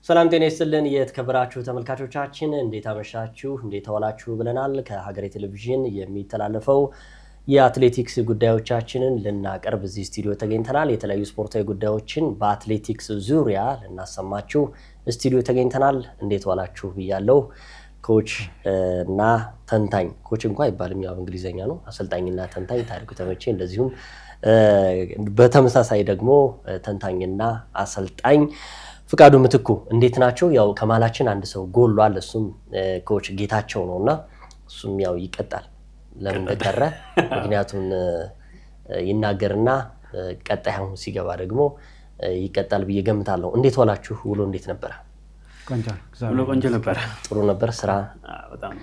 ሰላም ጤና ይስጥልን የተከበራችሁ ተመልካቾቻችን እንዴት አመሻችሁ እንዴት ዋላችሁ ብለናል ከሀገሬ ቴሌቪዥን የሚተላለፈው የአትሌቲክስ ጉዳዮቻችንን ልናቀርብ እዚህ ስቱዲዮ ተገኝተናል የተለያዩ ስፖርታዊ ጉዳዮችን በአትሌቲክስ ዙሪያ ልናሰማችሁ ስቱዲዮ ተገኝተናል እንዴት ዋላችሁ ብያለሁ ኮች እና ተንታኝ ኮች እንኳን አይባልም ያው እንግሊዘኛ ነው አሰልጣኝና ተንታኝ ታሪኩ ተመቼ እንደዚሁም በተመሳሳይ ደግሞ ተንታኝና አሰልጣኝ ፍቃዱ ምትኩ እንዴት ናቸው ያው ከማላችን አንድ ሰው ጎሏል እሱም ኮች ጌታቸው ነውና እሱም ያው ይቀጣል ለምን ተቀረ ምክንያቱም ይናገርና ቀጣይ አሁን ሲገባ ደግሞ ይቀጣል ብዬ ገምታለሁ እንዴት ዋላችሁ ውሎ እንዴት ነበር ቆንጆ ነበር ጥሩ ነበር ስራ በጣም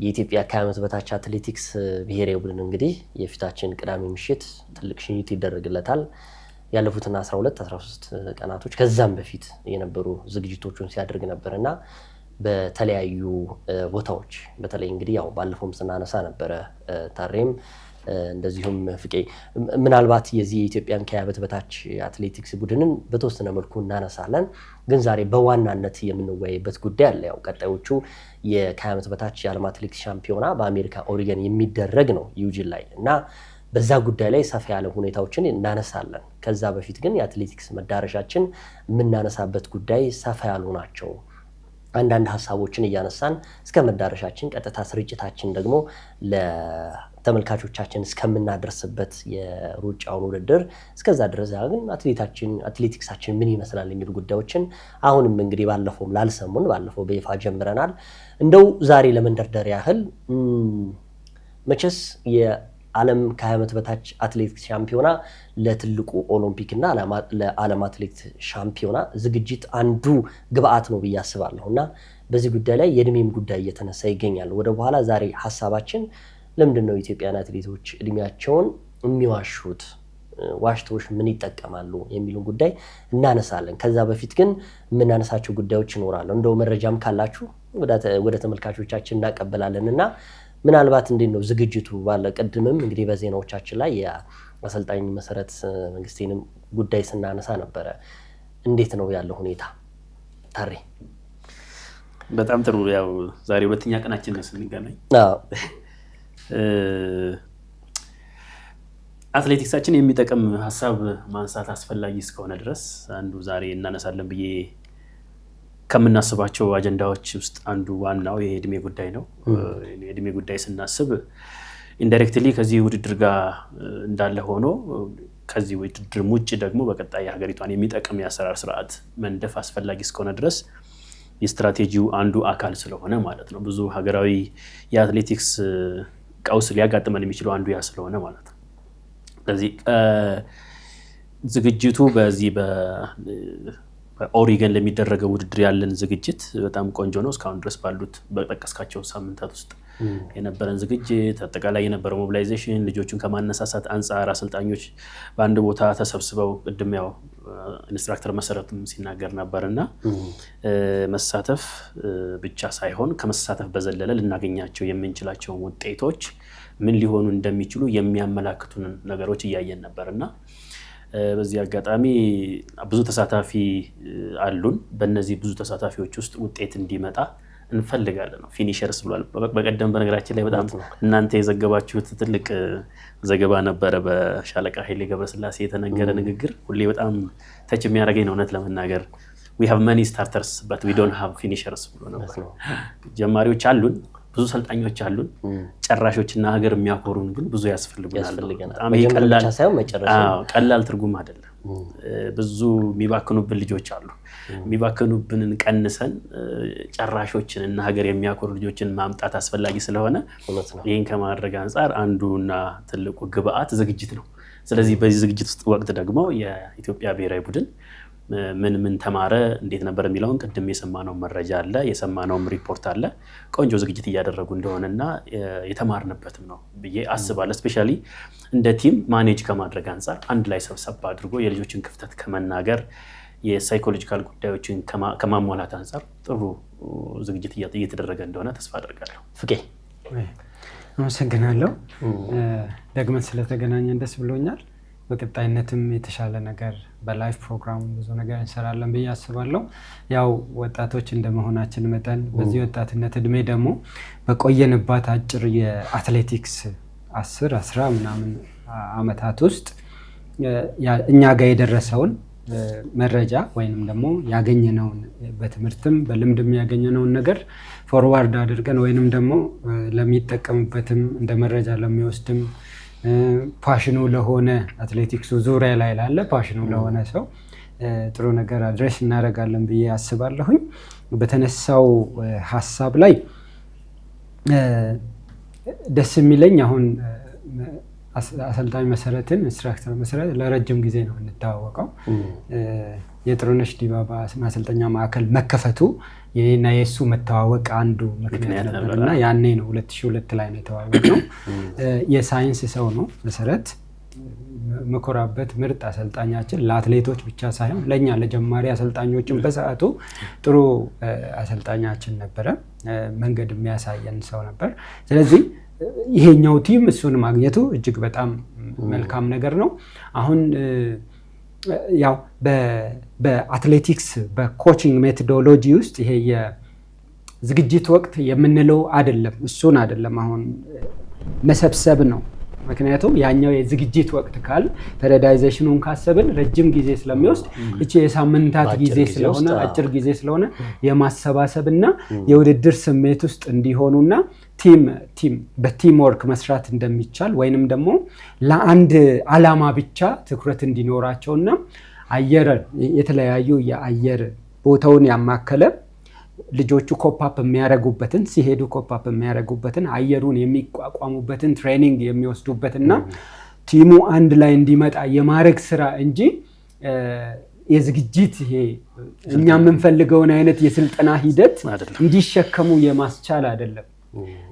የኢትዮጵያ ከዓመት በታች አትሌቲክስ ብሔራዊ ቡድን እንግዲህ የፊታችን ቅዳሜ ምሽት ትልቅ ሽኝት ይደረግለታል ያለፉትና 13 ቀናቶች ከዛም በፊት የነበሩ ዝግጅቶችን ሲያደርግ ነበርና በተለያዩ ቦታዎች በተለይ እንግዲህ ያው ባለፈውም ስናነሳ ነበር ታሬም እንደዚሁም ፍቄ ምናልባት የዚህ የኢትዮጵያን ከዓመት በታች አትሌቲክስ ቡድንን በተወሰነ መልኩ እናነሳለን ግን ዛሬ በዋናነት የምንወያይበት ጉዳይ አለ ያው ቀጣዮቹ የከዓመት በታች የዓለም አትሌቲክስ ሻምፒዮና በአሜሪካ ኦሪገን የሚደረግ ነው ዩጂን ላይ እና በዛ ጉዳይ ላይ ሰፋ ያለ ሁኔታዎችን እናነሳለን ከዛ በፊት ግን የአትሌቲክስ መዳረሻችን የምናነሳበት ጉዳይ ሰፋ ያሉ ናቸው አንዳንድ ሀሳቦችን እያነሳን እስከ መዳረሻችን ቀጥታ ስርጭታችን ደግሞ ለተመልካቾቻችን እስከምናደርስበት የሩጫውን ውድድር እስከዛ ድረስ ግን አትሌቲክሳችን ምን ይመስላል የሚሉ ጉዳዮችን አሁንም እንግዲህ ባለፈውም ላልሰሙን ባለፈው በይፋ ጀምረናል እንደው ዛሬ ለመንደርደሪያ ያህል መቼስ ዓለም ከዓመት በታች አትሌቲክስ ሻምፒዮና ለትልቁ ኦሎምፒክ እና ለዓለም አትሌቲክስ ሻምፒዮና ዝግጅት አንዱ ግብአት ነው ብያስባለሁና በዚህ ጉዳይ ላይ የእድሜም ጉዳይ እየተነሳ ይገኛል ወደ በኋላ ዛሬ ሐሳባችን ለምንድነው ኢትዮጵያውያን አትሌቶች እድሜያቸውን የሚዋሹት ዋሽቶች ምን ይጠቀማሉ የሚሉ ጉዳይ እናነሳለን ከዛ በፊት ግን ምናነሳቸው ጉዳዮች ይኖራሉ እንደው መረጃም ካላችሁ ወደ ተመልካቾቻችን እናቀበላለንና ምናልባት እንዴት ነው ዝግጅቱ ባለ ቀድምም እንግዲህ በዜናዎቻችን ላይ የአሰልጣኝ መሰረት መንግስቴንም ጉዳይ ስናነሳ ነበር እንዴት ነው ያለው ሁኔታ ታሪ በጣም ጥሩ ያው ዛሬ ሁለተኛ ቀናችን ነው ስንገናኝ አትሌቲክሳችን የሚጠቅም ሐሳብ ማንሳት አስፈላጊ እስከሆነ ድረስ አንዱ ዛሬ እናነሳለን ብዬ ከምናስባቸው አጀንዳዎች ውስጥ አንዱ ዋናው የእድሜ ጉዳይ ነው የእድሜ ጉዳይ ስናስብ ኢንዳይሬክትሊ ከዚህ ውድድር ጋር እንዳለ ሆኖ ከዚህ ውድድር ውጪ ደግሞ በቀጣይ ሀገሪቷን የሚጠቅም የአሰራር ስርዓት መንደፍ አስፈላጊ እስከሆነ ድረስ የስትራቴጂው አንዱ አካል ስለሆነ ማለት ነው ብዙ ሀገራዊ የአትሌቲክስ ቀውስ ሊያጋጥመን የሚችለው አንዱ ያ ስለሆነ ማለት ነው ስለዚህ ዝግጅቱ በዚህ ኦሪገን ለሚደረገው ውድድር ያለን ዝግጅት በጣም ቆንጆ ነው እስካሁን ድረስ ባሉት በተጠቀስካቸው ሳምንታት ውስጥ የነበረን ዝግጅት አጠቃላይ የነበረው ሞቢላይዜሽን ልጆቹን ከማነሳሳት አንፃር አሰልጣኞች በአንድ ቦታ ተሰብስበው ቅድም ያው ኢንስትራክተር መሰረትም ሲናገር ነበርና መሳተፍ ብቻ ሳይሆን ከመሳተፍ በዘለለ ልናገኛቸው የምንችላቸው ውጤቶች ምን ሊሆኑ እንደሚችሉ የሚያመላክቱን ነገሮች እያየን ነበርና በዚህ አጋጣሚ ብዙ ተሳታፊ አሉን በእነዚህ ብዙ ተሳታፊዎች ውስጥ ውጤት እንዲመጣ እንፈልጋለን ነው ፊኒሸርስ ብሏል በቀደም በነገራችን ላይ በጣም እናንተ የዘገባችሁት ትልቅ ዘገባ ነበረ በሻለቃ ኃይሌ ገብረስላሴ የተነገረ ንግግር ሁሌ በጣም ተች የሚያደርገኝ ነው እውነት ለመናገር we have many starters but we don't have finishers ብሎ ነበር ጀማሪዎች አሉን ብዙ ሰልጣኞች አሉን ጨራሾችና ሀገር የሚያኮሩን ግን ብዙ ያስፈልጉናል በጣም ይቀላል ሳይሆን መጨረሻ ቀላል ትርጉም አይደለም ብዙ የሚባክኑብን ልጆች አሉ የሚባክኑብንን ቀንሰን ጨራሾችን እና ሀገር የሚያኮሩ ልጆችን ማምጣት አስፈላጊ ስለሆነ ይሄን ከማድረግ አንፃር አንዱና ትልቁ ግብአት ዝግጅት ነው ስለዚህ በዚህ ዝግጅት ውስጥ ወቅት ደግሞ የኢትዮጵያ ብሔራዊ ቡድን ምን ተማረ እንዴት ነበር የሚለውን ቀድም የሰማነው መረጃ አለ የሰማነው ሪፖርት አለ ቆንጆ ዝግጅት እያደረጉ እንደሆነና የተማርንበትም ነው ብዬ አስባለሁ ስፔሻሊ እንደ ቲም ማኔጅ ከማድረግ አንፃር አንድ ላይ ሰብሰብ አድርጎ የልጆችን ክፍተት ከመናገር የሳይኮሎጂካል ጉዳዮችን ከማሟላት አንፃር ጥሩ ዝግጅት እየተደረገ እንደሆነ ተስፋ አደርጋለሁ ፍቄ አመሰግናለሁ ደግመን ስለተገናኘን ደስ ብሎኛል በቀጣይነትም የተሻለ ነገር በላይቭ ፕሮግራም ብዙ ነገር እንሰራለን ብዬ አስባለሁ። ያው ወጣቶች እንደመሆናችን መጠን በዚህ ወጣትነት እድሜ ደግሞ በቆየንባት አጭር የአትሌቲክስ 10 ምናምን አመታት ውስጥ እኛ ጋር የደረሰውን መረጃ ወይንም ደግሞ ያገኘነውን በትምህርትም በልምድም ያገኘነውን ነገር ፎርዋርድ አድርገን ወይንም ደግሞ ለሚጠቀምበትም እንደ መረጃ ለሚወስድም ፓሽኑ ለሆነ አትሌቲክሱ ዙሪያ ላይ ላለ ፓሽኑ ለሆነ ሰው ጥሩ ነገር አድሬስ እናደርጋለን ብዬ አስባለሁኝ። በተነሳው ሀሳብ ላይ ደስ የሚለኝ አሁን አሰልጣኝ መሰረትን ኢንስትራክተር መሰረት ለረጅም ጊዜ ነው እንታወቀው። የጥሩነሽ ዲባባ ማሰልጠኛ ማዕከል መከፈቱ የኔና የሱ መተዋወቅ አንዱ ምክንያት ነበርና ያኔ ነው 2002 ላይ ነው የተዋወቅነው። የሳይንስ ሰው ነው መሰረት፣ መኮራበት ምርጥ አሰልጣኛችን ለአትሌቶች ብቻ ሳይሆን ለኛ ለጀማሪ አሰልጣኞችም በሰዓቱ ጥሩ አሰልጣኛችን ነበረ። መንገድ የሚያሳየን ሰው ነበር። ስለዚህ ይሄኛው ቲም እሱን ማግኘቱ እጅግ በጣም መልካም ነገር ነው። አሁን ያው በአትሌቲክስ በኮቺንግ ሜቶዶሎጂ ውስጥ ይሄ የዝግጅት ወቅት የምንለው አይደለም፣ እሱን አይደለም አሁን መሰብሰብ ነው። ምክንያቱም ያኛው የዝግጅት ወቅት ካል ፔሪዳይዜሽኑን ካሰብን ረጅም ጊዜ ስለሚወስድ እቺ የሳምንታት ጊዜ ስለሆነ አጭር ጊዜ ስለሆነ የማሰባሰብና የውድድር ስሜት ውስጥ እንዲሆኑና ቲም በቲም ወርክ መስራት እንደሚቻል ወይንም ደግሞ ለአንድ አላማ ብቻ ትኩረት እንዲኖራቸውና የተለያዩ የአየር ቦታውን ያማከለ ልጆቹ ኮፓፕ የሚያረጉበትን ሲሄዱ ኮፓፕ የሚያረጉበትን አየሩን የሚቋቋሙበትን ትሬኒንግ የሚወስዱበትና ቲሙ አንድ ላይ እንዲመጣ የማረግ ስራ እንጂ የዝግጅት ይሄ እኛ የምንፈልገውን አይነት የስልጠና ሂደት እንዲሸከሙ የማስቻል አይደለም።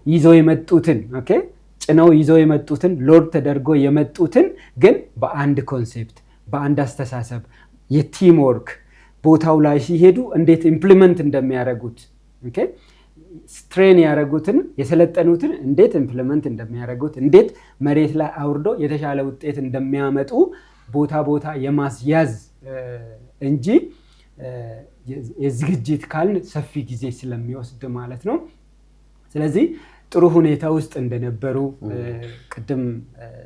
ይዘው የመጡትን ጭነው ይዘው የመጡትን ሎድ ተደርጎ የመጡትን ግን በአንድ ኮንሴፕት በአንድ አስተሳሰብ የቲም ወርክ ቦታው ላይ ሲሄዱ እንዴት ኢምፕሊመንት እንደሚያደርጉት ስትሬን ያደረጉትን የሰለጠኑትን እንዴት ኢምፕሊመንት እንደሚያደርጉት እንዴት መሬት ላይ አውርዶ የተሻለ ውጤት እንደሚያመጡ ቦታ የማስያዝ እንጂ የዝግጅት ካልን ሰፊ ጊዜ ስለሚወስድ ማለት ነው። ስለዚህ ጥሩ ሁኔታ ውስጥ እንደነበሩ ቅድም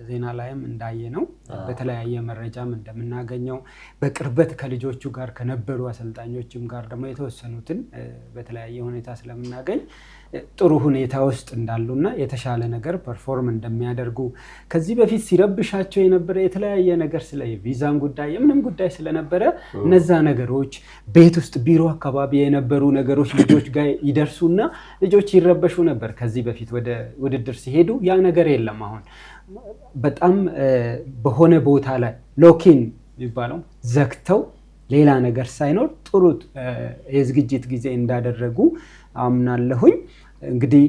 ዜና ላይም እንዳየነው በተለያየ መረጃም እንደምናገኘው በቅርበት ከልጆቹ ጋር ከነበሩ አሰልጣኞችም ጋር ደግሞ የተወሰኑትን በተለያየ ሁኔታ ስለምናገኝ ጥሩ ሁኔታ ውስጥ እንዳሉና የተሻለ ነገር ፐርፎርም እንደሚያደርጉ ከዚህ በፊት ሲረብሻቸው የነበረ የተለያየ ነገር ስለ ቪዛን ጉዳይ የምንም ጉዳይ ስለነበረ እነዛ ነገሮች ቤት ውስጥ ቢሮ አካባቢ የነበሩ ነገሮች ልጆች ጋር ይደርሱና ልጆች ይረበሹ ነበር። ከዚህ በፊት ወደ ውድድር ሲሄዱ ያ ነገር የለም። አሁን በጣም በሆነ ቦታ ላይ ሎኪን የሚባለው ዘግተው ሌላ ነገር ሳይኖር ጥሩ የዝግጅት ጊዜ እንዳደረጉ አምናለሁኝ። እንግዲህ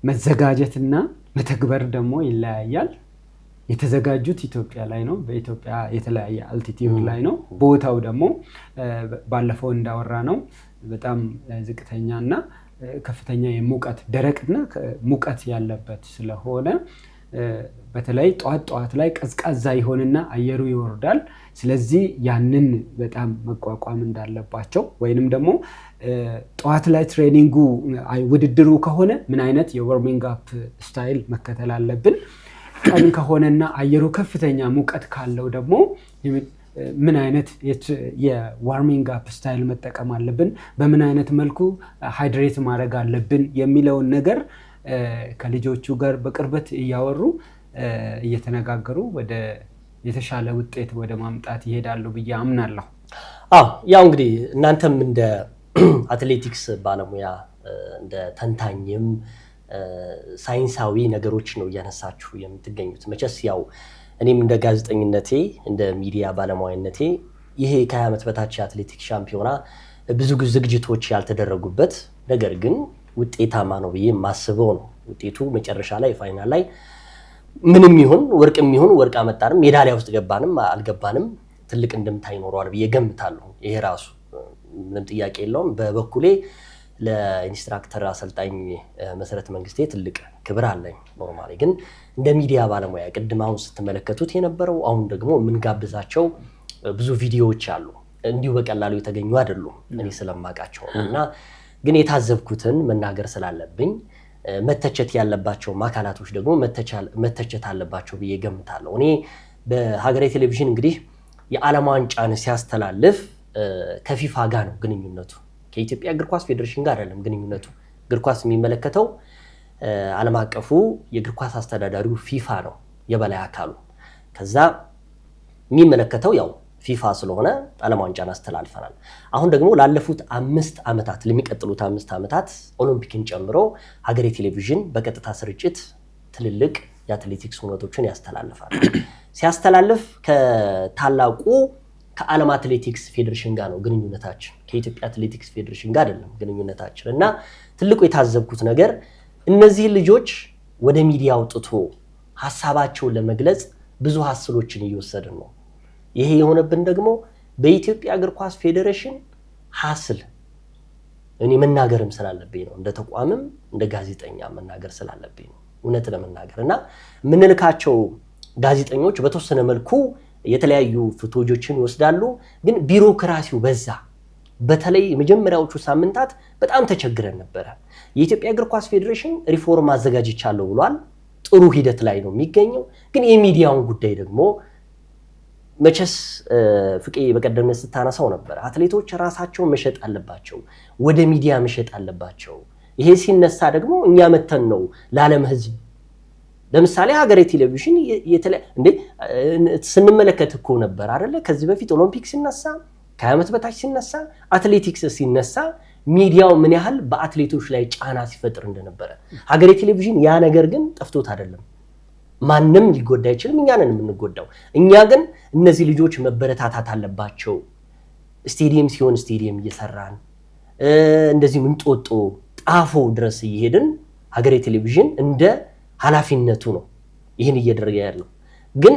መዘጋጀትና መተግበር ደግሞ ይለያያል። የተዘጋጁት ኢትዮጵያ ላይ ነው፣ በኢትዮጵያ የተለያየ አልቲቲዩድ ላይ ነው። ቦታው ደግሞ ባለፈው እንዳወራ ነው በጣም ዝቅተኛና ከፍተኛ የሙቀት ደረቅና ሙቀት ያለበት ስለሆነ በተለይ ጧት ላይ ቀዝቃዛ ይሆንና አየሩ ይወርዳል። ስለዚህ ያንን በጣም መቋቋም እንዳለባቸው ወይንም ደግሞ ጧት ላይ ትሬኒንጉ ውድድሩ ከሆነ ምን አይነት የዋርሚንግ አፕ ስታይል መከተል አለብን፣ ቀን ከሆነና አየሩ ከፍተኛ ሙቀት ካለው ደግሞ ምን አይነት የዋርሚንግ አፕ ስታይል መጠቀም አለብን፣ በምን አይነት መልኩ ሃይድሬት ማድረግ አለብን የሚለውን ነገር ከልጆቹ ጋር በቅርበት እያወሩ እየተነጋገሩ ወደ የተሻለ ውጤት ወደ ማምጣት ይሄዳሉ ብዬ አምናለሁ። ያው እንግዲህ እናንተም እንደ አትሌቲክስ ባለሙያ እንደ ተንታኝም ሳይንሳዊ ነገሮች ነው እያነሳችሁ የምትገኙት። መቼስ ያው እኔም እንደ ጋዜጠኝነቴ እንደ ሚዲያ ባለሙያነቴ ይሄ ከ20 ዓመት በታች የአትሌቲክስ ሻምፒዮና ብዙ ዝግጅቶች ያልተደረጉበት ነገር ግን ውጤታማ ነው ብዬ የማስበው ነው። ውጤቱ መጨረሻ ላይ ፋይናል ላይ ምንም ይሁን ወርቅ አመጣንም ሜዳሊያ ውስጥ ገባንም አልገባንም ትልቅ እንደምታ ይኖረዋል ብዬ ገምታለሁ። ይሄ ራሱ ምንም ጥያቄ የለውም። በበኩሌ ለኢንስትራክተር አሰልጣኝ መሰረት መንግስቴ ትልቅ ክብር አለኝ። ኖርማሊ ግን እንደ ሚዲያ ባለሙያ ቅድም አሁን ስትመለከቱት የነበረው አሁን ደግሞ የምንጋብዛቸው ብዙ ቪዲዮዎች አሉ። እንዲሁ በቀላሉ የተገኙ አይደሉም እኔ ስለማውቃቸው እና ግን የታዘብኩትን መናገር ስላለብኝ መተቸት ያለባቸው አካላቶች ደግሞ መተቸት አለባቸው ብዬ ገምታለሁ። እኔ በሀገሬ ቴሌቪዥን እንግዲህ የዓለም ዋንጫን ሲያስተላልፍ ከፊፋ ጋር ነው ግንኙነቱ። ከኢትዮጵያ እግር ኳስ ፌዴሬሽን ጋር አይደለም ግንኙነቱ። እግር ኳስ የሚመለከተው ዓለም አቀፉ የእግር ኳስ አስተዳዳሪው ፊፋ ነው የበላይ አካሉ። ከዛ የሚመለከተው ያው ፊፋ ስለሆነ ዓለም ዋንጫን አስተላልፈናል። አሁን ደግሞ ላለፉት 5 ዓመታት ለሚቀጥሉት 5 ዓመታት ኦሎምፒክን ጨምሮ ሀገሬ ቴሌቪዥን በቀጥታ ስርጭት ትልልቅ የአትሌቲክስ ሁነቶችን ያስተላልፋል። ሲያስተላልፍ ከታላቁ ከዓለም አትሌቲክስ ፌዴሬሽን ጋር ነው ግንኙነታችን፣ ከኢትዮጵያ አትሌቲክስ ፌዴሬሽን ጋር አይደለም ግንኙነታችን። እና ትልቁ የታዘብኩት ነገር እነዚህ ልጆች ወደ ሚዲያ አውጥቶ ሐሳባቸውን ለመግለጽ ብዙ ሀስሎችን እየወሰድን ነው። ይሄ የሆነብን ደግሞ በኢትዮጵያ እግር ኳስ ፌዴሬሽን ሀስል እኔ መናገርም ስላለብኝ ነው። እንደ ተቋምም እንደ ጋዜጠኛ መናገር ስላለብኝ ነው እውነት ለመናገር እና የምንልካቸው ጋዜጠኞች በተወሰነ መልኩ የተለያዩ ፍቶጆችን ይወስዳሉ። ግን ቢሮክራሲው በዛ። በተለይ የመጀመሪያዎቹ ሳምንታት በጣም ተቸግረን ነበረ። የኢትዮጵያ እግር ኳስ ፌዴሬሽን ሪፎርም አዘጋጅቻለሁ ብሏል። ጥሩ ሂደት ላይ ነው የሚገኘው። ግን የሚዲያውን ጉዳይ ደግሞ መቼስ ፍቄ በቀደምነት ስታነሳው ነበር። አትሌቶች ራሳቸውን መሸጥ አለባቸው፣ ወደ ሚዲያ መሸጥ አለባቸው። ይሄ ሲነሳ ደግሞ እኛ መተን ነው ለዓለም ሕዝብ ለምሳሌ ሀገሬ ቴሌቪዥን ስንመለከት እኮ ነበር አይደለ? ከዚህ በፊት ኦሎምፒክ ሲነሳ ከዓመት በታች ሲነሳ አትሌቲክስ ሲነሳ ሚዲያው ምን ያህል በአትሌቶች ላይ ጫና ሲፈጥር እንደነበረ ሀገሬ ቴሌቪዥን ያ ነገር ግን ጠፍቶት አይደለም። ማንም ሊጎዳ አይችልም፣ እኛ ነን የምንጎዳው። እኛ ግን እነዚህ ልጆች መበረታታት አለባቸው። ስቴዲየም ሲሆን ስቴዲየም እየሰራን እንደዚህ እንጦጦ ጣፎ ድረስ እየሄድን ሀገሬ ቴሌቪዥን እንደ ኃላፊነቱ ነው ይህን እየደረገ ያለው። ግን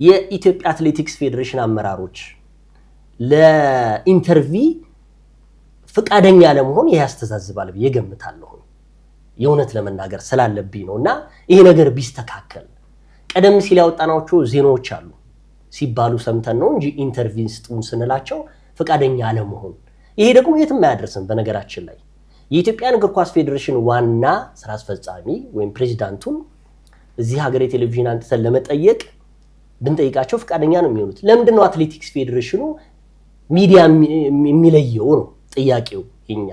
የኢትዮጵያ አትሌቲክስ ፌዴሬሽን አመራሮች ለኢንተርቪ ፍቃደኛ ለመሆን ይሄ ያስተዛዝባል ብዬ ገምታለሁ። የእውነት ለመናገር ስላለብኝ ነው። እና ይሄ ነገር ቢስተካከል ቀደም ሲል ያወጣናቸው ዜናዎች አሉ ሲባሉ ሰምተን ነው እንጂ ኢንተርቪው ስጡን ስንላቸው ፍቃደኛ አለመሆን፣ ይሄ ደግሞ የትም አያደርስም። በነገራችን ላይ የኢትዮጵያን እግር ኳስ ፌዴሬሽን ዋና ስራ አስፈጻሚ ወይም ፕሬዚዳንቱን እዚህ ሀገሬ ቴሌቪዥን አንተን ለመጠየቅ ብንጠይቃቸው ፍቃደኛ ነው የሚሆኑት። ለምንድን ነው አትሌቲክስ ፌዴሬሽኑ ሚዲያ የሚለየው ነው ጥያቄው የኛ።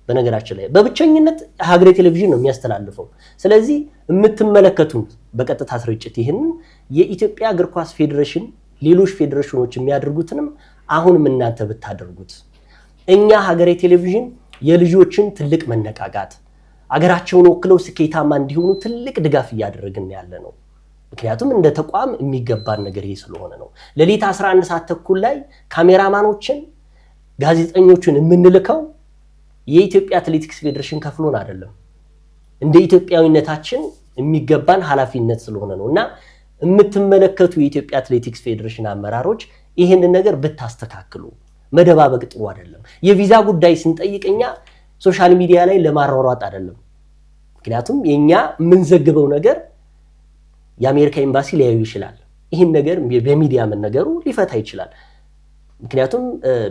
በነገራችን ላይ በብቸኝነት ሀገሬ ቴሌቪዥን ነው የሚያስተላልፈው። ስለዚህ የምትመለከቱት በቀጥታ ስርጭት ይህንን የኢትዮጵያ እግር ኳስ ፌዴሬሽን ሌሎች ፌዴሬሽኖች የሚያደርጉትንም አሁንም እናንተ ብታደርጉት እኛ ሀገሬ ቴሌቪዥን የልጆችን ትልቅ መነቃቃት አገራቸውን ወክለው ስኬታማ እንዲሆኑ ትልቅ ድጋፍ እያደረግን ያለ ነው። ምክንያቱም እንደ ተቋም የሚገባን ነገር ይሄ ስለሆነ ነው። ሌሊት 11 ሰዓት ተኩል ላይ ካሜራማኖችን ጋዜጠኞችን የምንልከው የኢትዮጵያ አትሌቲክስ ፌዴሬሽን ከፍሎን አይደለም፣ እንደ ኢትዮጵያዊነታችን የሚገባን ኃላፊነት ስለሆነ ነው። እና የምትመለከቱ የኢትዮጵያ አትሌቲክስ ፌዴሬሽን አመራሮች ይህንን ነገር ብታስተካክሉ። መደባበቅ ጥሩ አይደለም። የቪዛ ጉዳይ ስንጠይቅኛ ሶሻል ሚዲያ ላይ ለማሯሯጥ አይደለም። ምክንያቱም የኛ የምንዘግበው ነገር የአሜሪካ ኤምባሲ ሊያዩ ይችላል። ይህን ነገር በሚዲያ መነገሩ ሊፈታ ይችላል። ምክንያቱም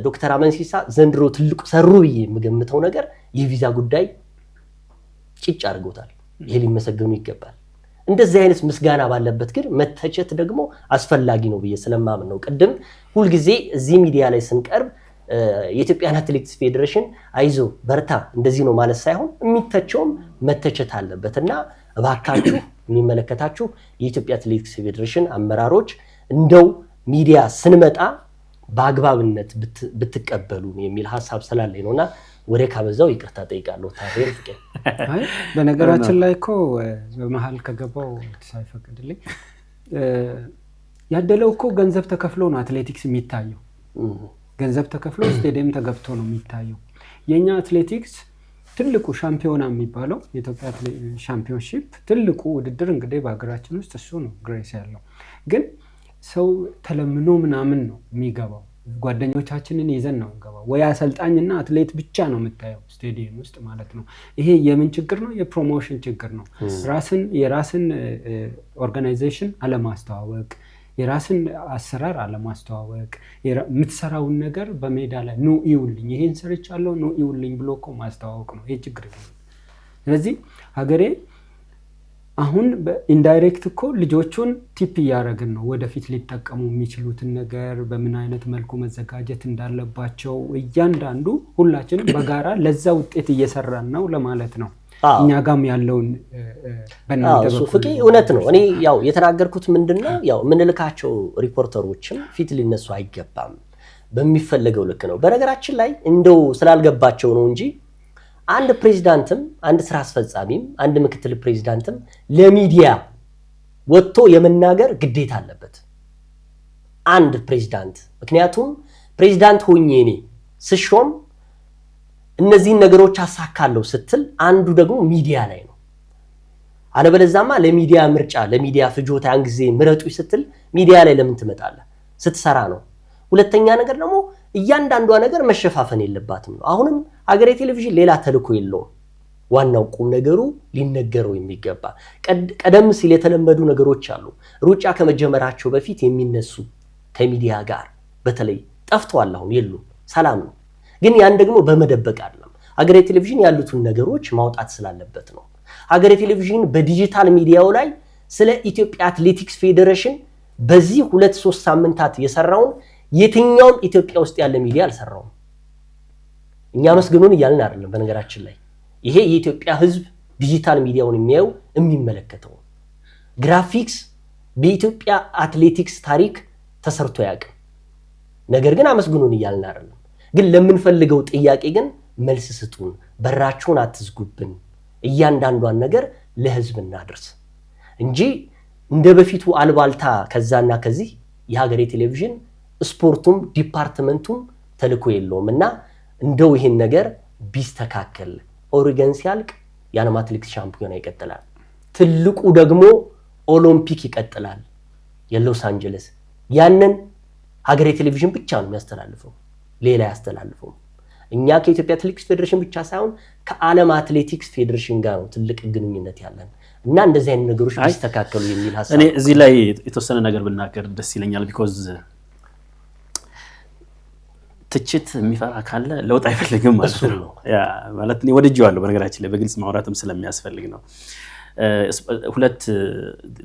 ዶክተር አመንሲሳ ዘንድሮ ትልቁ ሰሩ ብዬ የምገምተው ነገር የቪዛ ጉዳይ ጭጭ አድርጎታል። ይሄ ሊመሰገኑ ይገባል። እንደዚህ አይነት ምስጋና ባለበት ግን መተቸት ደግሞ አስፈላጊ ነው ብዬ ስለማምን ነው። ቅድም ሁልጊዜ እዚህ ሚዲያ ላይ ስንቀርብ የኢትዮጵያን አትሌቲክስ ፌዴሬሽን አይዞ በርታ እንደዚህ ነው ማለት ሳይሆን የሚተቸውም መተቸት አለበት እና እባካችሁ የሚመለከታችሁ የኢትዮጵያ አትሌቲክስ ፌዴሬሽን አመራሮች እንደው ሚዲያ ስንመጣ በአግባብነት ብትቀበሉ የሚል ሀሳብ ስላለኝ ነውና ወሬ ካበዛው ይቅርታ ጠይቃለሁ። ታሪክ ፍቄ በነገራችን ላይ እኮ በመሃል ከገባው ሳይፈቅድልኝ ያደለው እኮ ገንዘብ ተከፍሎ ነው አትሌቲክስ የሚታየው። ገንዘብ ተከፍሎ ስቴዲየም ተገብቶ ነው የሚታየው። የኛ አትሌቲክስ ትልቁ ሻምፒዮና የሚባለው የኢትዮጵያ ሻምፒዮንሺፕ ትልቁ ውድድር እንግዲህ በሀገራችን ውስጥ እሱ ነው ግሬስ ያለው። ግን ሰው ተለምኖ ምናምን ነው የሚገባው። ጓደኞቻችንን ይዘን ነው እንገባው። ወይ አሰልጣኝና አትሌት ብቻ ነው የምታየው ስቴዲየም ውስጥ ማለት ነው። ይሄ የምን ችግር ነው? የፕሮሞሽን ችግር ነው። የራስን ኦርጋናይዜሽን አለማስተዋወቅ፣ የራስን አሰራር አለማስተዋወቅ፣ የምትሰራውን ነገር በሜዳ ላይ ኑ ይውልኝ፣ ይሄን ሰርቻለሁ ኑ ይውልኝ ብሎ እኮ ማስተዋወቅ ነው። ይሄ ችግር ነው። ስለዚህ ሀገሬ አሁን በኢንዳይሬክት እኮ ልጆቹን ቲፕ እያደረግን ነው፣ ወደፊት ሊጠቀሙ የሚችሉትን ነገር በምን አይነት መልኩ መዘጋጀት እንዳለባቸው እያንዳንዱ ሁላችንም በጋራ ለዛ ውጤት እየሰራን ነው ለማለት ነው። እኛ ጋም ያለውን በእናንተ በኩል እውነት ነው። እኔ ያው የተናገርኩት ምንድነው ያው ምንልካቸው ሪፖርተሮችም ፊት ሊነሱ አይገባም፣ በሚፈለገው ልክ ነው። በነገራችን ላይ እንደው ስላልገባቸው ነው እንጂ አንድ ፕሬዝዳንትም አንድ ስራ አስፈጻሚም አንድ ምክትል ፕሬዝዳንትም ለሚዲያ ወጥቶ የመናገር ግዴታ አለበት አንድ ፕሬዝዳንት። ምክንያቱም ፕሬዝዳንት ሆኜ እኔ ስሾም እነዚህን ነገሮች አሳካለሁ ስትል አንዱ ደግሞ ሚዲያ ላይ ነው። አለበለዛማ ለሚዲያ ምርጫ ለሚዲያ ፍጆታ ያን ጊዜ ምረጡ ስትል ሚዲያ ላይ ለምን ትመጣለህ? ስትሰራ ነው። ሁለተኛ ነገር ደግሞ እያንዳንዷ ነገር መሸፋፈን የለባትም ነው። አሁንም ሀገሬ ቴሌቪዥን ሌላ ተልእኮ የለውም። ዋናው ቁም ነገሩ ሊነገረው የሚገባ ቀደም ሲል የተለመዱ ነገሮች አሉ። ሩጫ ከመጀመራቸው በፊት የሚነሱ ከሚዲያ ጋር በተለይ ጠፍተዋል። አሁን የሉም፣ ሰላም ነው። ግን ያን ደግሞ በመደበቅ አይደለም። ሀገሬ ቴሌቪዥን ያሉትን ነገሮች ማውጣት ስላለበት ነው። ሀገሬ ቴሌቪዥን በዲጂታል ሚዲያው ላይ ስለ ኢትዮጵያ አትሌቲክስ ፌዴሬሽን በዚህ 2-3 ሳምንታት የሰራውን የትኛውም ኢትዮጵያ ውስጥ ያለ ሚዲያ አልሰራውም። እኛ መስግኑን እያልን አይደለም። በነገራችን ላይ ይሄ የኢትዮጵያ ሕዝብ ዲጂታል ሚዲያውን የሚያየው የሚመለከተው ግራፊክስ በኢትዮጵያ አትሌቲክስ ታሪክ ተሰርቶ ያውቅ። ነገር ግን አመስግኑን እያልን አይደለም። ግን ለምንፈልገው ጥያቄ ግን መልስ ስጡን፣ በራችሁን አትዝጉብን፣ እያንዳንዷን ነገር ለሕዝብ እናድርስ እንጂ እንደ በፊቱ አልባልታ ከዛና ከዚህ የሀገሬ ቴሌቪዥን ስፖርቱም ዲፓርትመንቱም ተልእኮ የለውም እና እንደው ይሄን ነገር ቢስተካከል። ኦሪገን ሲያልቅ የዓለም አትሌቲክስ ሻምፒዮና ይቀጥላል። ትልቁ ደግሞ ኦሎምፒክ ይቀጥላል የሎስ አንጀለስ። ያንን ሀገሬ ቴሌቪዥን ብቻ ነው የሚያስተላልፈው፣ ሌላ ያስተላልፈው። እኛ ከኢትዮጵያ አትሌቲክስ ፌዴሬሽን ብቻ ሳይሆን ከዓለም አትሌቲክስ ፌዴሬሽን ጋር ነው ትልቅ ግንኙነት ያለን እና እንደዚህ አይነት ነገሮች ቢስተካከሉ የሚል ሀሳብ። እኔ እዚህ ላይ የተወሰነ ነገር ብናገር ደስ ይለኛል። ቢኮዝ ትችት የሚፈራ ካለ ለውጥ አይፈልግም ማለት ነው። ያ ማለት እኔ ወድጄዋለሁ። በነገራችን ላይ በግልጽ ማውራትም ስለሚያስፈልግ ነው። ሁለት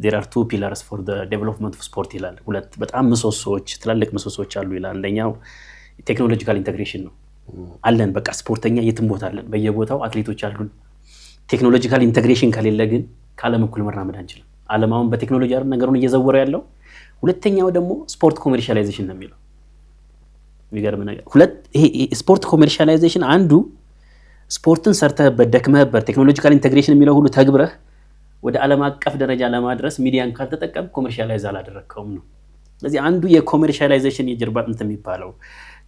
there are two pillars for the development of sport ይላል። ሁለት በጣም ምሰሶዎች ትላልቅ ምሰሶዎች አሉ ይላል። አንደኛው ቴክኖሎጂካል ኢንተግሬሽን ነው አለን። በቃ ስፖርተኛ የትም ቦታ አለን፣ በየቦታው አትሌቶች አሉን። ቴክኖሎጂካል ኢንተግሬሽን ከሌለ ግን ከዓለም እኩል መራመድ አንችልም። ዓለም አሁን በቴክኖሎጂ አይደል ነገሩን እየዘወረ ያለው። ሁለተኛው ደግሞ ስፖርት ኮሜርሻላይዜሽን ነው የሚለው። የሚገርም ነገር ይሄ ስፖርት ኮሜርሻላይዜሽን አንዱ ስፖርትን ሰርተህበት ደክመህበት ቴክኖሎጂካል ኢንተግሬሽን የሚለው ሁሉ ተግብረህ ወደ ዓለም አቀፍ ደረጃ ለማድረስ ሚዲያን ካልተጠቀም ኮሜርሻላይዝ አላደረግከውም ነው። ስለዚህ አንዱ የኮሜርሻላይዜሽን የጀርባ አጥንት የሚባለው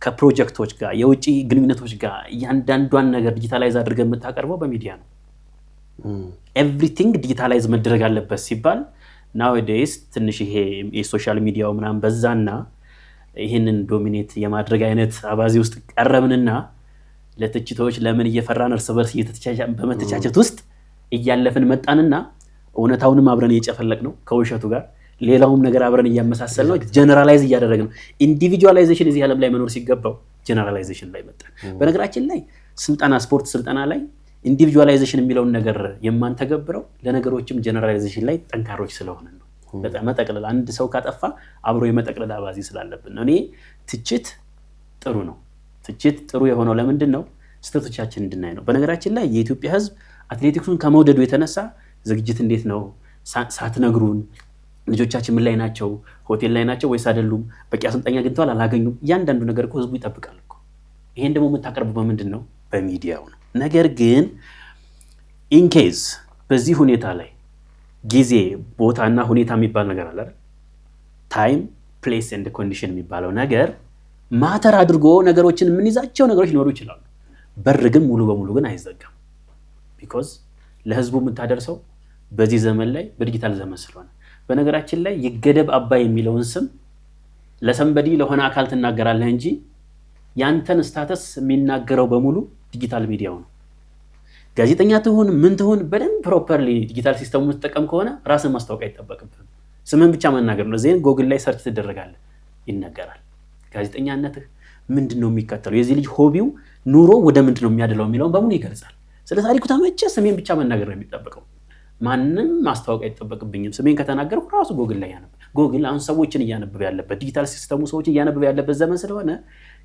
ከፕሮጀክቶች ጋር የውጭ ግንኙነቶች ጋር እያንዳንዷን ነገር ዲጂታላይዝ አድርገህ የምታቀርበው በሚዲያ ነው። ኤቭሪቲንግ ዲጂታላይዝ መደረግ አለበት ሲባል ናውዴይስ ትንሽ ይሄ የሶሻል ሚዲያው ምናምን በዛና ይህንን ዶሚኔት የማድረግ አይነት አባዜ ውስጥ ቀረብንና ለትችቶች ለምን እየፈራን እርስ በርስ በመተቻቸት ውስጥ እያለፍን መጣንና እውነታውንም አብረን እየጨፈለቅ ነው ከውሸቱ ጋር ሌላውም ነገር አብረን እያመሳሰል ነው፣ ጀነራላይዝ እያደረግ ነው። ኢንዲቪጁዋላይዜሽን እዚህ ዓለም ላይ መኖር ሲገባው ጀነራላይዜሽን ላይ መጣን። በነገራችን ላይ ስፖርት ስልጠና ላይ ኢንዲቪጁዋላይዜሽን የሚለውን ነገር የማንተገብረው ለነገሮችም ጀነራላይዜሽን ላይ ጠንካሮች ስለሆነ ነው። በጣም መጠቅለል አንድ ሰው ካጠፋ አብሮ የመጠቅለል አባዜ ስላለብን ነው። እኔ ትችት ጥሩ ነው። ትችት ጥሩ የሆነው ለምንድን ነው? ስህተቶቻችን እንድናይ ነው። በነገራችን ላይ የኢትዮጵያ ሕዝብ አትሌቲክሱን ከመውደዱ የተነሳ ዝግጅት እንዴት ነው ሳትነግሩን፣ ልጆቻችን ምን ላይ ናቸው፣ ሆቴል ላይ ናቸው ወይስ አይደሉም፣ በቂ አሰልጣኝ አግኝተዋል አላገኙም፣ እያንዳንዱ ነገር እኮ ሕዝቡ ይጠብቃል እኮ። ይሄን ደግሞ የምታቀርበው በምንድን ነው? በሚዲያው ነው። ነገር ግን ኢንኬዝ በዚህ ሁኔታ ላይ ጊዜ ቦታና ሁኔታ የሚባል ነገር አለ አይደል? ታይም ፕሌስ ኤንድ ኮንዲሽን የሚባለው ነገር ማተር አድርጎ ነገሮችን የምንይዛቸው ነገሮች ሊኖሩ ይችላሉ። በር ግን ሙሉ በሙሉ ግን አይዘጋም። ቢኮዝ ለህዝቡ የምታደርሰው በዚህ ዘመን ላይ በዲጂታል ዘመን ስለሆነ። በነገራችን ላይ ይገደብ አባይ የሚለውን ስም ለሰንበዲ ለሆነ አካል ትናገራለህ እንጂ ያንተን ስታተስ የሚናገረው በሙሉ ዲጂታል ሚዲያው ነው። ጋዜጠኛ ትሁን ምን ትሁን በደንብ ፕሮፐርሊ ዲጂታል ሲስተሙ የምትጠቀም ከሆነ ራስን ማስታወቅ አይጠበቅብህም። ስምን ብቻ መናገር ነው። ዜን ጎግል ላይ ሰርች ትደረጋለህ፣ ይነገራል። ጋዜጠኛነትህ ምንድነው የሚከተለው፣ የዚህ ልጅ ሆቢው ኑሮ ወደ ምንድነው የሚያደላው የሚለውን በሙሉ ይገልጻል። ስለ ታሪኩ ተመቸ ስሜን ብቻ መናገር ነው የሚጠበቀው። ማንንም ማስታወቅ አይጠበቅብኝም። ስሜን ከተናገርኩ ራሱ ጎግል ላይ ያነብ። ጎግል አሁን ሰዎችን እያነበበ ያለበት ዲጂታል ሲስተሙ ሰዎችን እያነበበ ያለበት ዘመን ስለሆነ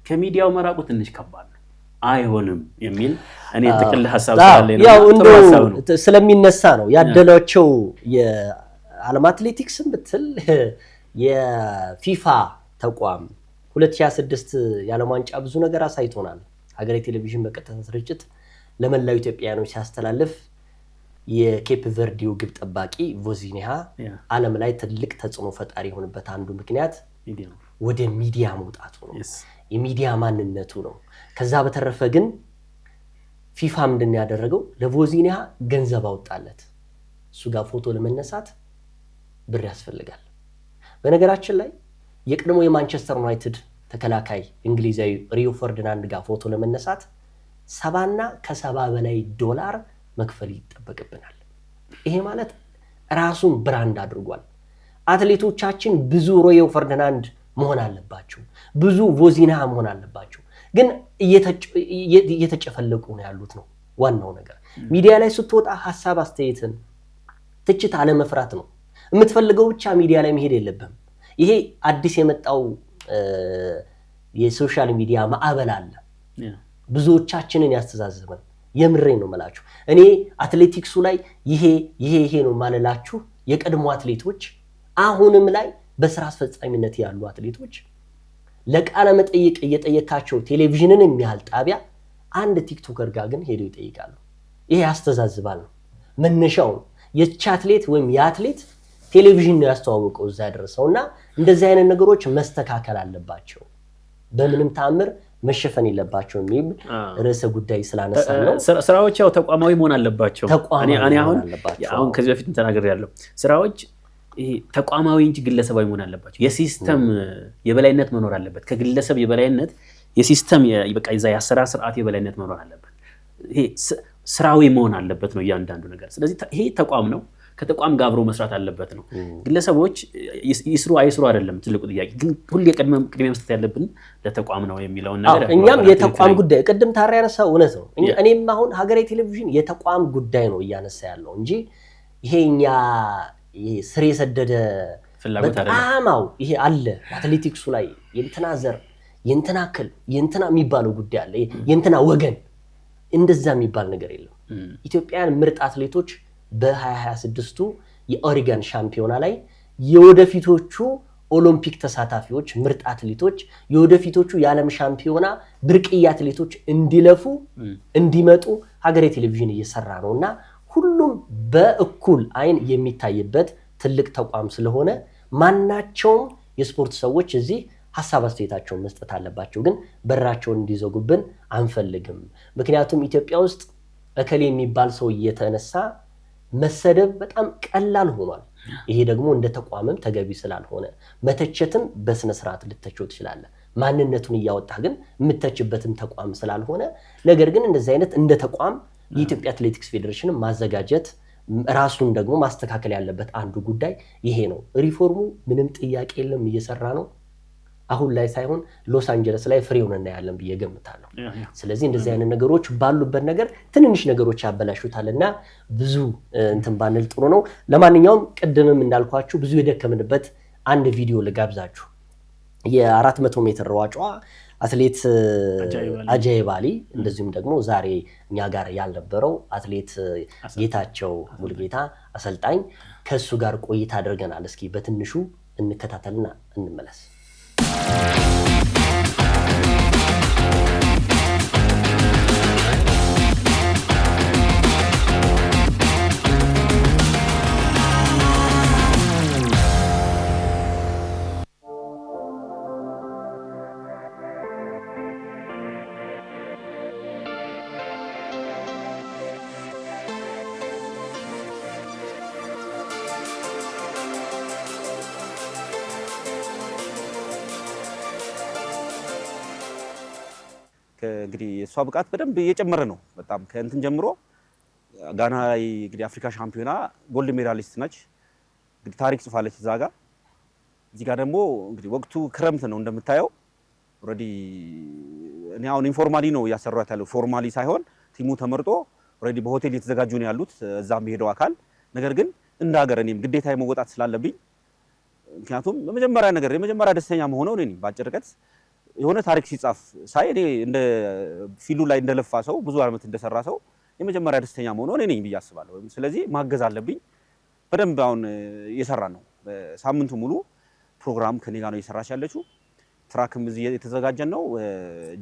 ከሚዲያው መራቁ ትንሽ ከባድ ነው። አይሆንም የሚል እኔ ጥቅል ሐሳብ ስላለኝ ነው። ያው እንደው ስለሚነሳ ነው ያደላቸው የዓለም አትሌቲክስን ብትል የፊፋ ተቋም 2026 የዓለም ዋንጫ ብዙ ነገር አሳይቶናል። ሀገሬ ቴሌቪዥን በቀጥታ ስርጭት ለመላው ኢትዮጵያውያኖች ሲያስተላልፍ የኬፕ ቨርዲው ግብ ጠባቂ ቮዚኒሃ ዓለም ላይ ትልቅ ተጽዕኖ ፈጣሪ የሆነበት አንዱ ምክንያት ወደ ሚዲያ መውጣቱ ነው። የሚዲያ ማንነቱ ነው። ከዛ በተረፈ ግን ፊፋ ምንድን ያደረገው ለቮዚኒሃ ገንዘብ አወጣለት። እሱ ጋር ፎቶ ለመነሳት ብር ያስፈልጋል። በነገራችን ላይ የቀድሞ የማንቸስተር ዩናይትድ ተከላካይ እንግሊዛዊ ሪዮ ፈርዲናንድ ጋር ፎቶ ለመነሳት 70 እና ከ70 በላይ ዶላር መክፈል ይጠበቅብናል። ይሄ ማለት ራሱን ብራንድ አድርጓል። አትሌቶቻችን ብዙ ሪዮ ፈርዲናንድ መሆን አለባቸው፣ ብዙ ቮዚኒሃ መሆን አለባቸው። ግን እየተጨፈለቁ ነው ያሉት ነው ዋናው ነገር። ሚዲያ ላይ ስትወጣ ሐሳብ አስተያየትን ትችት አለመፍራት ነው የምትፈልገው። ብቻ ሚዲያ ላይ መሄድ የለብህም። ይሄ አዲስ የመጣው የሶሻል ሚዲያ ማዕበል አለ ብዙዎቻችንን ያስተዛዘበን። የምሬን ነው መላችሁ። እኔ አትሌቲክሱ ላይ ይሄ ነው ማለላችሁ የቀድሞ አትሌቶች አሁንም ላይ በስራ አስፈጻሚነት ያሉ አትሌቶች ለቃለ መጠይቅ እየጠየካቸው ቴሌቪዥንን የሚያህል ጣቢያ አንድ ቲክቶከር ጋር ግን ሄደው ይጠይቃሉ። ይሄ ያስተዛዝባል ነው መነሻው። የቻ አትሌት ወይም የአትሌት ቴሌቪዥን ነው ያስተዋወቀው እዛ ያደረሰውና እንደዚህ አይነት ነገሮች መስተካከል አለባቸው፣ በምንም ተአምር መሸፈን የለባቸው የሚል ርዕሰ ጉዳይ ስላነሳን ነው። ስራዎች ያው ተቋማዊ መሆን አለባቸው። እኔ አሁን ከዚህ በፊት ተናግሬያለሁ። ስራዎች ይሄ ተቋማዊ እንጂ ግለሰባዊ መሆን አለባቸው። የሲስተም የበላይነት መኖር አለበት። ከግለሰብ የበላይነት የሲስተም በቃ ይዛ የአሰራር ስርዓት የበላይነት መኖር አለበት። ይሄ ስራዊ መሆን አለበት ነው እያንዳንዱ ነገር። ስለዚህ ይሄ ተቋም ነው፣ ከተቋም ጋር አብሮ መስራት አለበት ነው። ግለሰቦች ይስሩ አይስሩ አይደለም ትልቁ ጥያቄ፣ ግን ሁሌ ቅድሚያ መስጠት ያለብን ለተቋም ነው የሚለውን ነገር እኛም የተቋም ጉዳይ ቅድም ታራ ያነሳው እውነት ነው። እኔም አሁን ሀገሬ ቴሌቪዥን የተቋም ጉዳይ ነው እያነሳ ያለው እንጂ ይሄኛ ስር የሰደደ በጣም ይሄ አለ አትሌቲክሱ ላይ የእንትና ዘር የእንትና ክል የእንትና የሚባለው ጉዳይ አለ። የእንትና ወገን እንደዛ የሚባል ነገር የለም። ኢትዮጵያውያን ምርጥ አትሌቶች በ2026ቱ የኦሪገን ሻምፒዮና ላይ የወደፊቶቹ ኦሎምፒክ ተሳታፊዎች ምርጥ አትሌቶች የወደፊቶቹ የዓለም ሻምፒዮና ብርቅዬ አትሌቶች እንዲለፉ እንዲመጡ ሀገሬ ቴሌቪዥን እየሰራ ነውና ሁሉም በእኩል አይን የሚታይበት ትልቅ ተቋም ስለሆነ ማናቸውም የስፖርት ሰዎች እዚህ ሐሳብ አስተያየታቸውን መስጠት አለባቸው። ግን በራቸውን እንዲዘጉብን አንፈልግም። ምክንያቱም ኢትዮጵያ ውስጥ እከሌ የሚባል ሰው እየተነሳ መሰደብ በጣም ቀላል ሆኗል። ይሄ ደግሞ እንደ ተቋምም ተገቢ ስላልሆነ መተቸትም በስነ ስርዓት ልተቸው ትችላለህ። ማንነቱን እያወጣህ ግን የምተችበትም ተቋም ስላልሆነ ነገር ግን እንደዚህ አይነት እንደ ተቋም የኢትዮጵያ አትሌቲክስ ፌዴሬሽን ማዘጋጀት ራሱን ደግሞ ማስተካከል ያለበት አንዱ ጉዳይ ይሄ ነው። ሪፎርሙ ምንም ጥያቄ የለም እየሰራ ነው። አሁን ላይ ሳይሆን ሎስ አንጀለስ ላይ ፍሬውን እናያለን ብዬ ገምታለሁ። ስለዚህ እንደዚህ አይነት ነገሮች ባሉበት ነገር ትንንሽ ነገሮች ያበላሹታልና ብዙ እንትን ባንል ጥሩ ነው። ለማንኛውም ቅድምም እንዳልኳችሁ ብዙ የደከምንበት አንድ ቪዲዮ ልጋብዛችሁ። የ400 ሜትር ሯጯ አትሌት አጃይብ አሊ እንደዚሁም ደግሞ ዛሬ እኛ ጋር ያልነበረው አትሌት ጌታቸው ሙሉጌታ አሰልጣኝ ከሱ ጋር ቆይታ አድርገናል። እስኪ በትንሹ እንከታተልና እንመለስ። እንግዲህ እሷ ብቃት በደንብ እየጨመረ ነው በጣም ከእንትን ጀምሮ ጋና ላይ እንግዲህ አፍሪካ ሻምፒዮና ጎልድ ሜዳሊስት ነች እንግዲህ ታሪክ ጽፋለች እዛ ጋር እዚህ ጋር ደግሞ እንግዲህ ወቅቱ ክረምት ነው እንደምታየው ኦሬዲ እኔ አሁን ኢንፎርማሊ ነው ያሰራሁት ያለው ፎርማሊ ሳይሆን ቲሙ ተመርጦ ኦሬዲ በሆቴል እየተዘጋጁ ነው ያሉት እዛም ሄደው አካል ነገር ግን እንደ ሀገር እኔም ግዴታ መወጣት ስላለብኝ ምክንያቱም የመጀመሪያ ደስተኛ መሆነው እኔ ባጭር ርቀት የሆነ ታሪክ ሲጻፍ ሳይ እኔ እንደ ፊሉ ላይ እንደለፋ ሰው ብዙ አመት እንደሰራ ሰው የመጀመሪያ ደስተኛ መሆነው እኔ ነኝ ብዬ አስባለሁ ስለዚህ ማገዝ አለብኝ በደንብ አሁን እየሰራ ነው ሳምንቱ ሙሉ ፕሮግራም ከኔ ጋር ነው እየሰራች ያለችው ትራክም እዚህ የተዘጋጀን ነው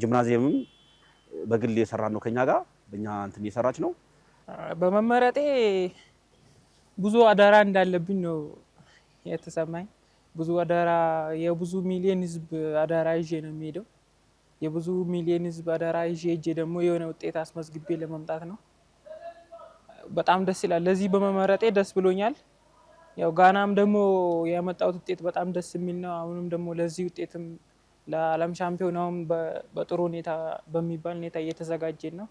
ጂምናዚየምም በግል እየሰራ ነው ከኛ ጋር በእኛ እንትን እየሰራች ነው በመመረጤ ብዙ አደራ እንዳለብኝ ነው የተሰማኝ ብዙ አደራ የብዙ ሚሊዮን ህዝብ አደራ ይዤ ነው የሚሄደው የብዙ ሚሊዮን ህዝብ አደራ ይዤ እጄ ደግሞ የሆነ ውጤት አስመዝግቤ ለመምጣት ነው በጣም ደስ ይላል ለዚህ በመመረጤ ደስ ብሎኛል ያው ጋናም ደግሞ ያመጣሁት ውጤት በጣም ደስ የሚል ነው አሁንም ደግሞ ለዚህ ውጤትም ለዓለም ሻምፒዮናውም በጥሩ ሁኔታ በሚባል ሁኔታ እየተዘጋጀን ነው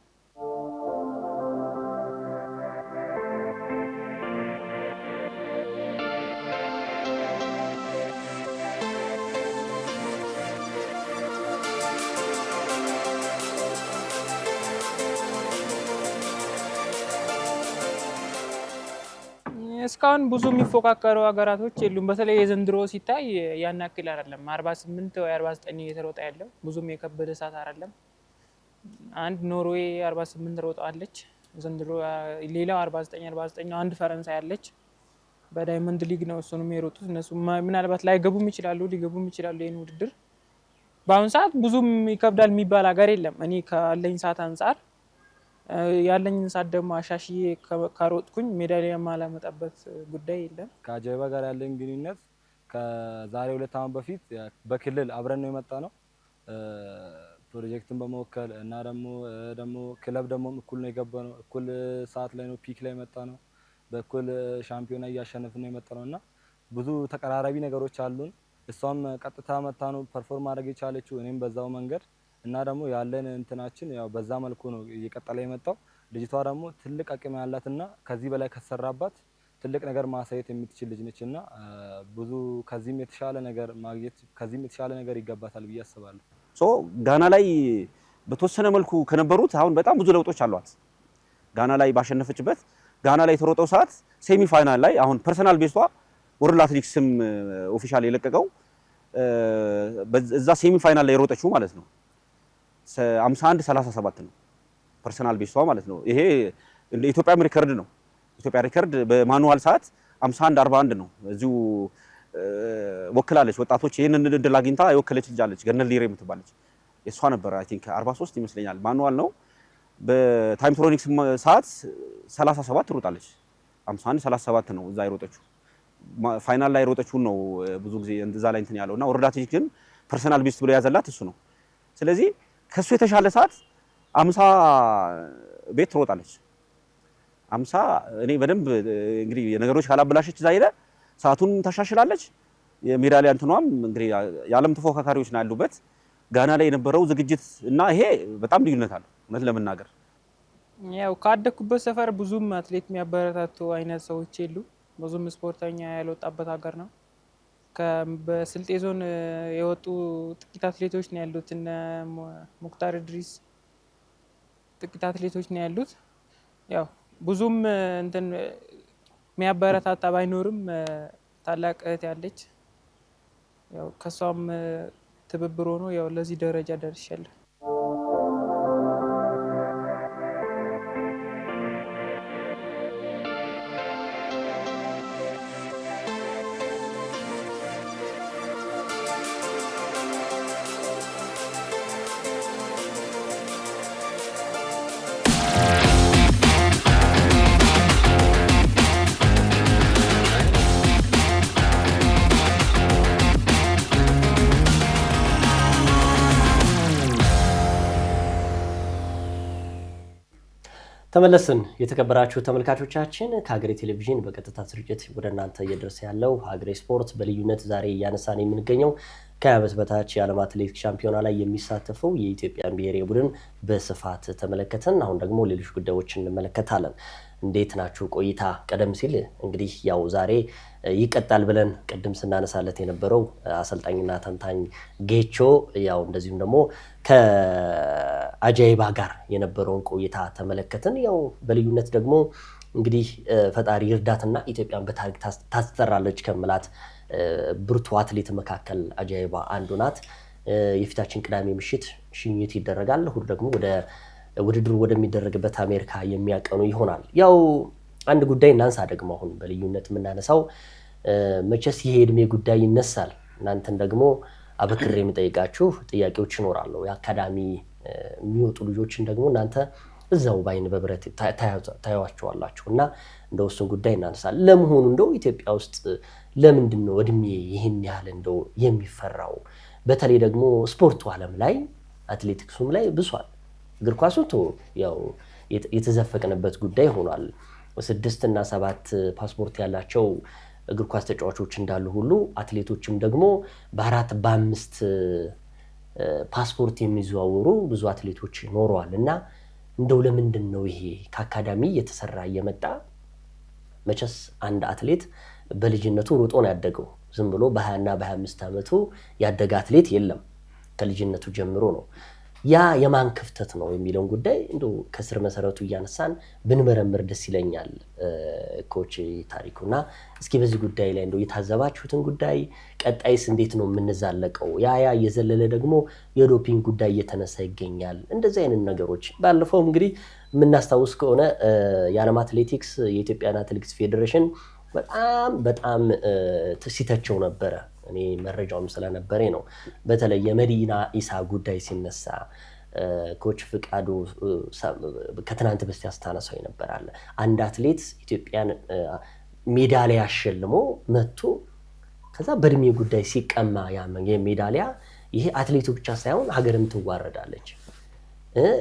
እስካሁን ብዙ የሚፎካከሩ ሀገራቶች የሉም በተለይ የዘንድሮ ሲታይ ያን ያክል አይደለም 48 ወይ 49 እየተሮጠ ያለው ብዙም የከበደ ሰዓት አይደለም አንድ ኖርዌይ 48 ሮጣለች ዘንድሮ ሌላው 49 ነው አንድ ፈረንሳይ አለች በዳይመንድ ሊግ ነው እሱንም የሮጡት እነሱ ምናልባት ሊገቡም ይችላሉ ይሄን ውድድር በአሁን ሰዓት ብዙም ይከብዳል የሚባል ሀገር የለም እኔ ካለኝ ሰዓት አንፃር ያለኝን ሰዓት ደግሞ አሻሽዬ ካሮጥኩኝ ሜዳሊያ ማላመጣበት ጉዳይ የለም ከአጀባ ጋር ያለኝ ግንኙነት ከዛሬ 2 ዓመት በፊት በክልል አብረን ነው የመጣነው ፕሮጀክትን በመወከል እና ደግሞ ክለብ ደግሞ እኩል ነው የገባነው እኩል ሰዓት ላይ ነው ፒክ ላይ የመጣነው በኩል ሻምፒዮና እያሸነፍን ነው የመጣነውና ብዙ ተቀራራቢ ነገሮች አሉን እሷም ቀጥታ መጣ ነው ፐርፎርም ማድረግ የቻለችው እኔም በዛው መንገድ እና ደግሞ ያለን እንትናችን ያው በዛ መልኩ ነው እየቀጠለ የመጣው ልጅቷ ደግሞ ትልቅ አቅም ያላትና ከዚህ በላይ ከሰራባት ትልቅ ነገር ማሳየት የምትችል ልጅ ነችና ብዙ ከዚህም የተሻለ ነገር ማግኘት ከዚህም የተሻለ ነገር ይገባታል ብዬ አስባለሁ ሶ ጋና ላይ በተወሰነ መልኩ ከነበሩት አሁን በጣም ብዙ ለውጦች አሏት ጋና ላይ ባሸነፈችበት ጋና ላይ ተሮጠው ሰዓት ሴሚ ፋይናል ላይ አሁን ፐርሰናል ቤስቷ ወርልድ አትሌቲክስም ኦፊሻል የለቀቀው በዛ ሴሚ ፋይናል ላይ የሮጠችው ማለት ነው 51:37 ነው ፐርሰናል ቤስቷ ማለት ነው ይሄ እንደ ኢትዮጵያ ሪከርድ ነው ኢትዮጵያ ሪከርድ በማኑዋል ሰዓት 51:41 ነው እዚሁ ወክላለች ወጣቶች ይሄንን እድል አግኝታ የወከለች ልጅ አለች ገነል ሊሬ የምትባለች የሷ ነበር አይ ቲንክ 43 ይመስለኛል ማኑዋል ነው በታይምትሮኒክስ ሰዓት 37 ሮጣለች 51:37 ነው እዛ የሮጠችው ፋይናል ላይ ሮጠችው ነው ብዙ ጊዜ እንደዛ ላይ እንትን ያለውና ወርልድ አትሌቲክስ ግን ፐርሰናል ቤስት ብሎ ያዘላት እሱ ነው ስለዚህ ከሱ የተሻለ ሰዓት 50 ቤት ትሮጣለች 50 እኔ በደንብ እንግዲህ የነገሮች ካላበላሸች እዛ ሄደ ሰዓቱን ታሻሽላለች የሜዳሊያ እንትኗም እንግዲህ የዓለም ተፎካካሪዎች ነው ያሉበት ጋና ላይ የነበረው ዝግጅት እና ይሄ በጣም ልዩነት አለው እውነት ለመናገር ያው ካደኩበት ሰፈር ብዙም አትሌት የሚያበረታቱ አይነት ሰዎች የሉ ብዙም ስፖርተኛ ያልወጣበት ሀገር ነው በስልጤ ዞን የወጡ ጥቂት አትሌቶች ነው ያሉት እነ ሙክታር ድሪስ ጥቂት አትሌቶች ነው ያሉት ያው ብዙም እንትን የሚያበረታታ ባይኖርም ታላቅ እህት ያለች ያው ከሷም ትብብር ሆኖ ያው ለዚህ ደረጃ ደርሻለሁ ተመለስን የተከበራችሁ ተመልካቾቻችን ከሀገሬ ቴሌቪዥን በቀጥታ ስርጭት ወደ እናንተ እየደረሰ ያለው ሀገሬ ስፖርት በልዩነት ዛሬ እያነሳን የምንገኘው ከዓመት በታች የዓለም አትሌቲክስ ሻምፒዮና ላይ የሚሳተፈው የኢትዮጵያን ብሔራዊ ቡድን በስፋት ተመለከተን። አሁን ደግሞ ሌሎች ጉዳዮችን እንመለከታለን። እንዴት ናችሁ ቆይታ? ቀደም ሲል እንግዲህ ያው ዛሬ ይቀጣል ብለን ቅድም ስናነሳለት የነበረው አሰልጣኝና ተንታኝ ጌቾ ያው እንደዚሁም ደግሞ ከአጃይባ ጋር የነበረውን ቆይታ ተመለከትን። ያው በልዩነት ደግሞ እንግዲህ ፈጣሪ እርዳትና ኢትዮጵያን በታሪክ ታስጠራለች ከምላት ብርቱ አትሌት መካከል አጃይባ አንዱ ናት። የፊታችን ቅዳሜ ምሽት ሽኝት ይደረጋል። እሁድ ደግሞ ወደ ውድድሩ ወደሚደረግበት አሜሪካ የሚያቀኑ ይሆናል። ያው አንድ ጉዳይ እናንሳ ደግሞ አሁን በልዩነት የምናነሳው መቼስ ይሄ እድሜ ጉዳይ ይነሳል። እናንተን ደግሞ አበክሬ የምጠይቃችሁ ጥያቄዎች ይኖራሉ። የአካዳሚ የሚወጡ ልጆችን ደግሞ እናንተ እዛው ባይን በብረት ታያዋቸዋላችሁ እና እንደው እሱን ጉዳይ እናነሳል። ለመሆኑ እንደው ኢትዮጵያ ውስጥ ለምንድን ነው እድሜ ይህን ያህል እንደው የሚፈራው? በተለይ ደግሞ ስፖርቱ ዓለም ላይ አትሌቲክሱም ላይ ብሷል። እግር ኳሱ ያው የተዘፈቅንበት ጉዳይ ሆኗል። 6 እና 7 ፓስፖርት ያላቸው እግር ኳስ ተጫዋቾች እንዳሉ ሁሉ አትሌቶችም ደግሞ በ4 በ5 ፓስፖርት የሚዘዋወሩ ብዙ አትሌቶች ኖረዋል እና እንደው ለምንድን ነው ይሄ ከአካዳሚ እየተሰራ እየመጣ? መቼስ አንድ አትሌት በልጅነቱ ሮጦ ነው ያደገው። ዝም ብሎ በ20 እና በ25 ዓመቱ ያደገ አትሌት የለም። ከልጅነቱ ጀምሮ ነው። ያ የማን ክፍተት ነው የሚለውን ጉዳይ እንደው ከስር መሰረቱ እያነሳን ብንመረምር ደስ ይለኛል። ኮች ታሪኩና እስኪ በዚህ ጉዳይ ላይ እንደው የታዘባችሁትን ጉዳይ ቀጣይስ እንዴት ነው የምንዛለቀው? ያ እየዘለለ ደግሞ የዶፒንግ ጉዳይ እየተነሳ ይገኛል። እንደዚህ አይነት ነገሮች ባለፈው እንግዲህ የምናስታውስ ከሆነ የዓለም አትሌቲክስ የኢትዮጵያን አትሌቲክስ ፌዴሬሽን በጣም ሲተቸው ነበረ። እኔ መረጃውም ስለነበረ ነው። በተለይ የመዲና ኢሳ ጉዳይ ሲነሳ ኮች ፍቃዱ ከትናንት በስቲያ አስታነሳው ይነበራል። አንድ አትሌት ኢትዮጵያን ሜዳሊያ አሸልሞ መጥቶ ከዛ በእድሜ ጉዳይ ሲቀማ የሜዳሊያ ይሄ አትሌቱ ብቻ ሳይሆን ሀገርም ትዋረዳለች።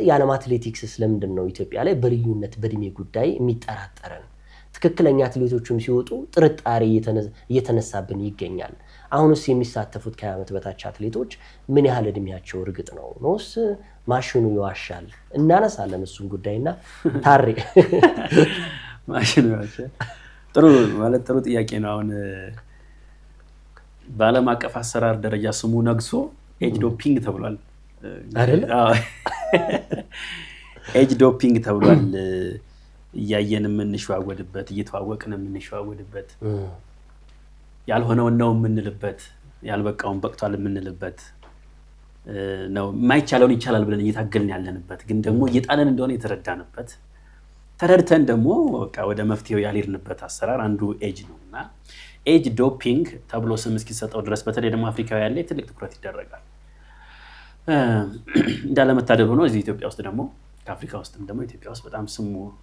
የዓለም አትሌቲክስ ስለምንድን ነው ኢትዮጵያ ላይ በልዩነት በእድሜ ጉዳይ የሚጠራጠረን? ትክክለኛ አትሌቶችም ሲወጡ ጥርጣሬ እየተነሳብን ይገኛል። አሁንስ የሚሳተፉት ከዓመት በታች አትሌቶች ምን ያህል እድሜያቸው እርግጥ ነው ነውስ ማሽኑ ይዋሻል? እናነሳለን እሱን ጉዳይና ታሬ ማሽኑ ይዋሻል። ጥሩ ጥያቄ ነው። አሁን በዓለም አቀፍ አሰራር ደረጃ ስሙ ነግሶ ኤጅ ዶፒንግ ተብሏል አይደል? ኤጅ ዶፒንግ ተብሏል። እያየን የምንሸዋወድበት እየተዋወቅን የምንሸዋወድበት ያልሆነውን ነው የምንልበት ያልበቃውን በቅቷል የምንልበት ነው። የማይቻለውን ይቻላል ብለን እየታገልን ያለንበት ግን ደግሞ እየጣለን እንደሆነ የተረዳንበት ተረድተን ደግሞ በቃ ወደ መፍትሄው ያልሄድንበት አሰራር አንዱ ኤጅ ነው እና ኤጅ ዶፒንግ ተብሎ ስም እስኪሰጠው ድረስ በተለይ ደግሞ አፍሪካዊ ያለ ትልቅ ትኩረት ይደረጋል። እንዳለመታደል ሆኖ እዚህ ኢትዮጵያ ውስጥ ደግሞ ከአፍሪካ ውስጥም ደግሞ ኢትዮጵያ ውስጥ በጣም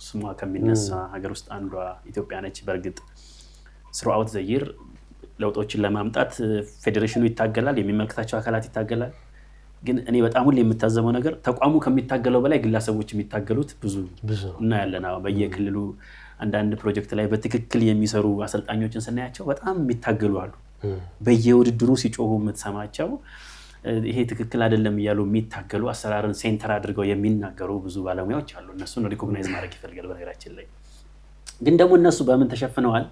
ስሟ ከሚነሳ ሀገር ውስጥ አንዷ ኢትዮጵያ ነች። በእርግጥ ስሩአውት ዘይር ለውጦችን ለማምጣት ፌዴሬሽኑ ይታገላል፣ የሚመለከታቸው አካላት ይታገላል። ግን እኔ በጣም ሁሌ የምታዘበው ነገር ተቋሙ ከሚታገለው በላይ ግለሰቦች የሚታገሉት ብዙ እናያለን። በየክልሉ አንዳንድ ፕሮጀክት ላይ በትክክል የሚሰሩ አሰልጣኞችን ስናያቸው በጣም የሚታገሉ አሉ። በየውድድሩ ሲጮሁ የምትሰማቸው ይሄ ትክክል አይደለም እያሉ የሚታገሉ አሰራርን ሴንተር አድርገው የሚናገሩ ብዙ ባለሙያዎች አሉ። እነሱን ሪኮግናይዝ ማድረግ ይፈልጋል። በነገራችን ላይ ግን ደግሞ እነሱ በምን ተሸፍነዋል?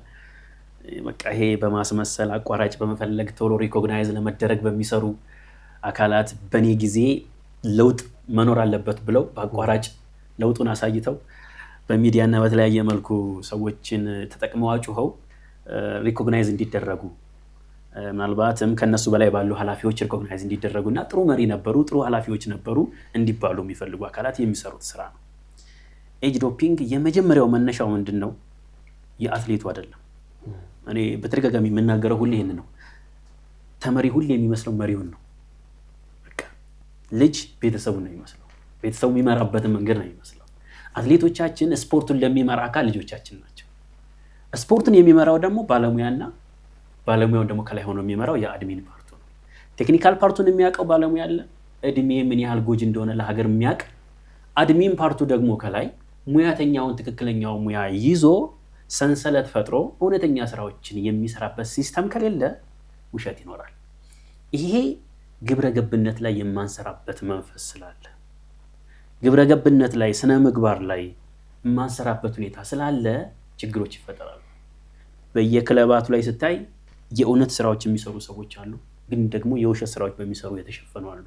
በቃ ይሄ በማስመሰል አቋራጭ በመፈለግ ቶሎ ሪኮግናይዝ ለመደረግ በሚሰሩ አካላት በኔ ጊዜ ለውጥ መኖር አለበት ብለው በአቋራጭ ለውጡን አሳይተው በሚዲያና በተለያየ መልኩ ሰዎችን ተጠቅመው አጩኸው ሪኮግናይዝ እንዲደረጉ ምናልባትም ከነሱ በላይ ባሉ ኃላፊዎች ሪኮግናይዝ እንዲደረጉና ጥሩ መሪ ነበሩ፣ ጥሩ ኃላፊዎች ነበሩ እንዲባሉ የሚፈልጉ አካላት የሚሰሩት ስራ ነው። ኤጅ ዶፒንግ የመጀመሪያው መነሻው ምንድነው? የአትሌቱ አይደለም። እኔ በተደጋጋሚ የምናገረው ሁሌ ይሄን ነው። ተመሪ ሁሌ የሚመስለው መሪውን ነው። በቃ ልጅ ቤተሰቡን ነው የሚመስለው፣ ቤተሰቡ የሚመራበትን መንገድ ነው የሚመስለው። አትሌቶቻችን ስፖርቱን ለሚመራ አካል ልጆቻችን ናቸው። ስፖርቱን የሚመራው ደግሞ ባለሙያና ባለሙያውን ደግሞ ከላይ ሆኖ የሚመራው የአድሚን ፓርቱ ነው። ቴክኒካል ፓርቱን የሚያውቀው ባለሙያ አለ፣ እድሜ ምን ያህል ጎጂ እንደሆነ ለሀገር የሚያውቅ አድሚን ፓርቱ ደግሞ ከላይ ሙያተኛውን ትክክለኛው ሙያ ይዞ ሰንሰለት ፈጥሮ እውነተኛ ስራዎችን የሚሰራበት ሲስተም ከሌለ ውሸት ይኖራል። ይሄ ግብረ ገብነት ላይ የማንሰራበት መንፈስ ስላለ ግብረ ገብነት ላይ ስነ ምግባር ላይ የማንሰራበት ሁኔታ ስላለ ችግሮች ይፈጠራሉ። በየክለባቱ ላይ ስታይ የእውነት ስራዎች የሚሰሩ ሰዎች አሉ፣ ግን ደግሞ የውሸት ስራዎች በሚሰሩ የተሸፈኑ አሉ።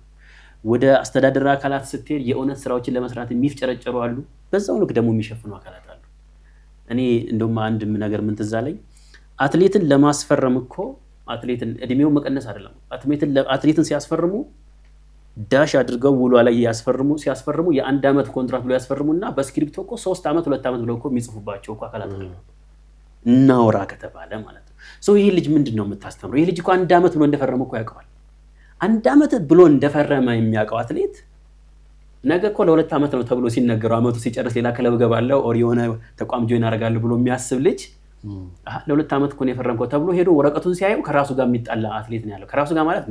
ወደ አስተዳደር አካላት ስትሄድ የእውነት ስራዎችን ለመስራት የሚፍጨረጨሩ አሉ፣ በዛው ልክ ደግሞ የሚሸፍኑ አካላት አሉ። እኔ እንደውም አንድ ነገር ምን ትዝ አለኝ፣ አትሌትን ለማስፈረም እኮ አትሌትን እድሜው መቀነስ አይደለም። አትሌትን ሲያስፈርሙ ዳሽ አድርገው ውሏ ላይ ሲያስፈርሙ የ1 ዓመት ኮንትራት ብሎ ያስፈርሙና በስክሪፕቶ እኮ 3 ዓመት 2 ዓመት ብለው እኮ የሚጽፉባቸው እኮ አካላት አሉ። እናውራ ከተባለ ማለት ነው። ይሄ ልጅ ምንድን ነው የምታስተምረው? ይሄ ልጅ እኮ 1 ዓመት ብሎ እንደፈረመ እኮ ያውቀዋል። 1 ዓመት ብሎ እንደፈረመ የሚያውቀው አትሌት ነገ እኮ ለ2 ዓመት ነው ተብሎ ሲነገረው ዓመቱ ሲጨርስ ሌላ ክለብ እገባለሁ ኦር የሆነ ተቋም ጆይን አደርጋለሁ ብሎ የሚያስብ ልጅ ለ2 ዓመት እኮ ነው የፈረምከው ተብሎ ሄዶ ወረቀቱን ሲያየው ከራሱ ጋር የሚጣላ አትሌት ነው ያለው። ከራሱ ጋር ማለት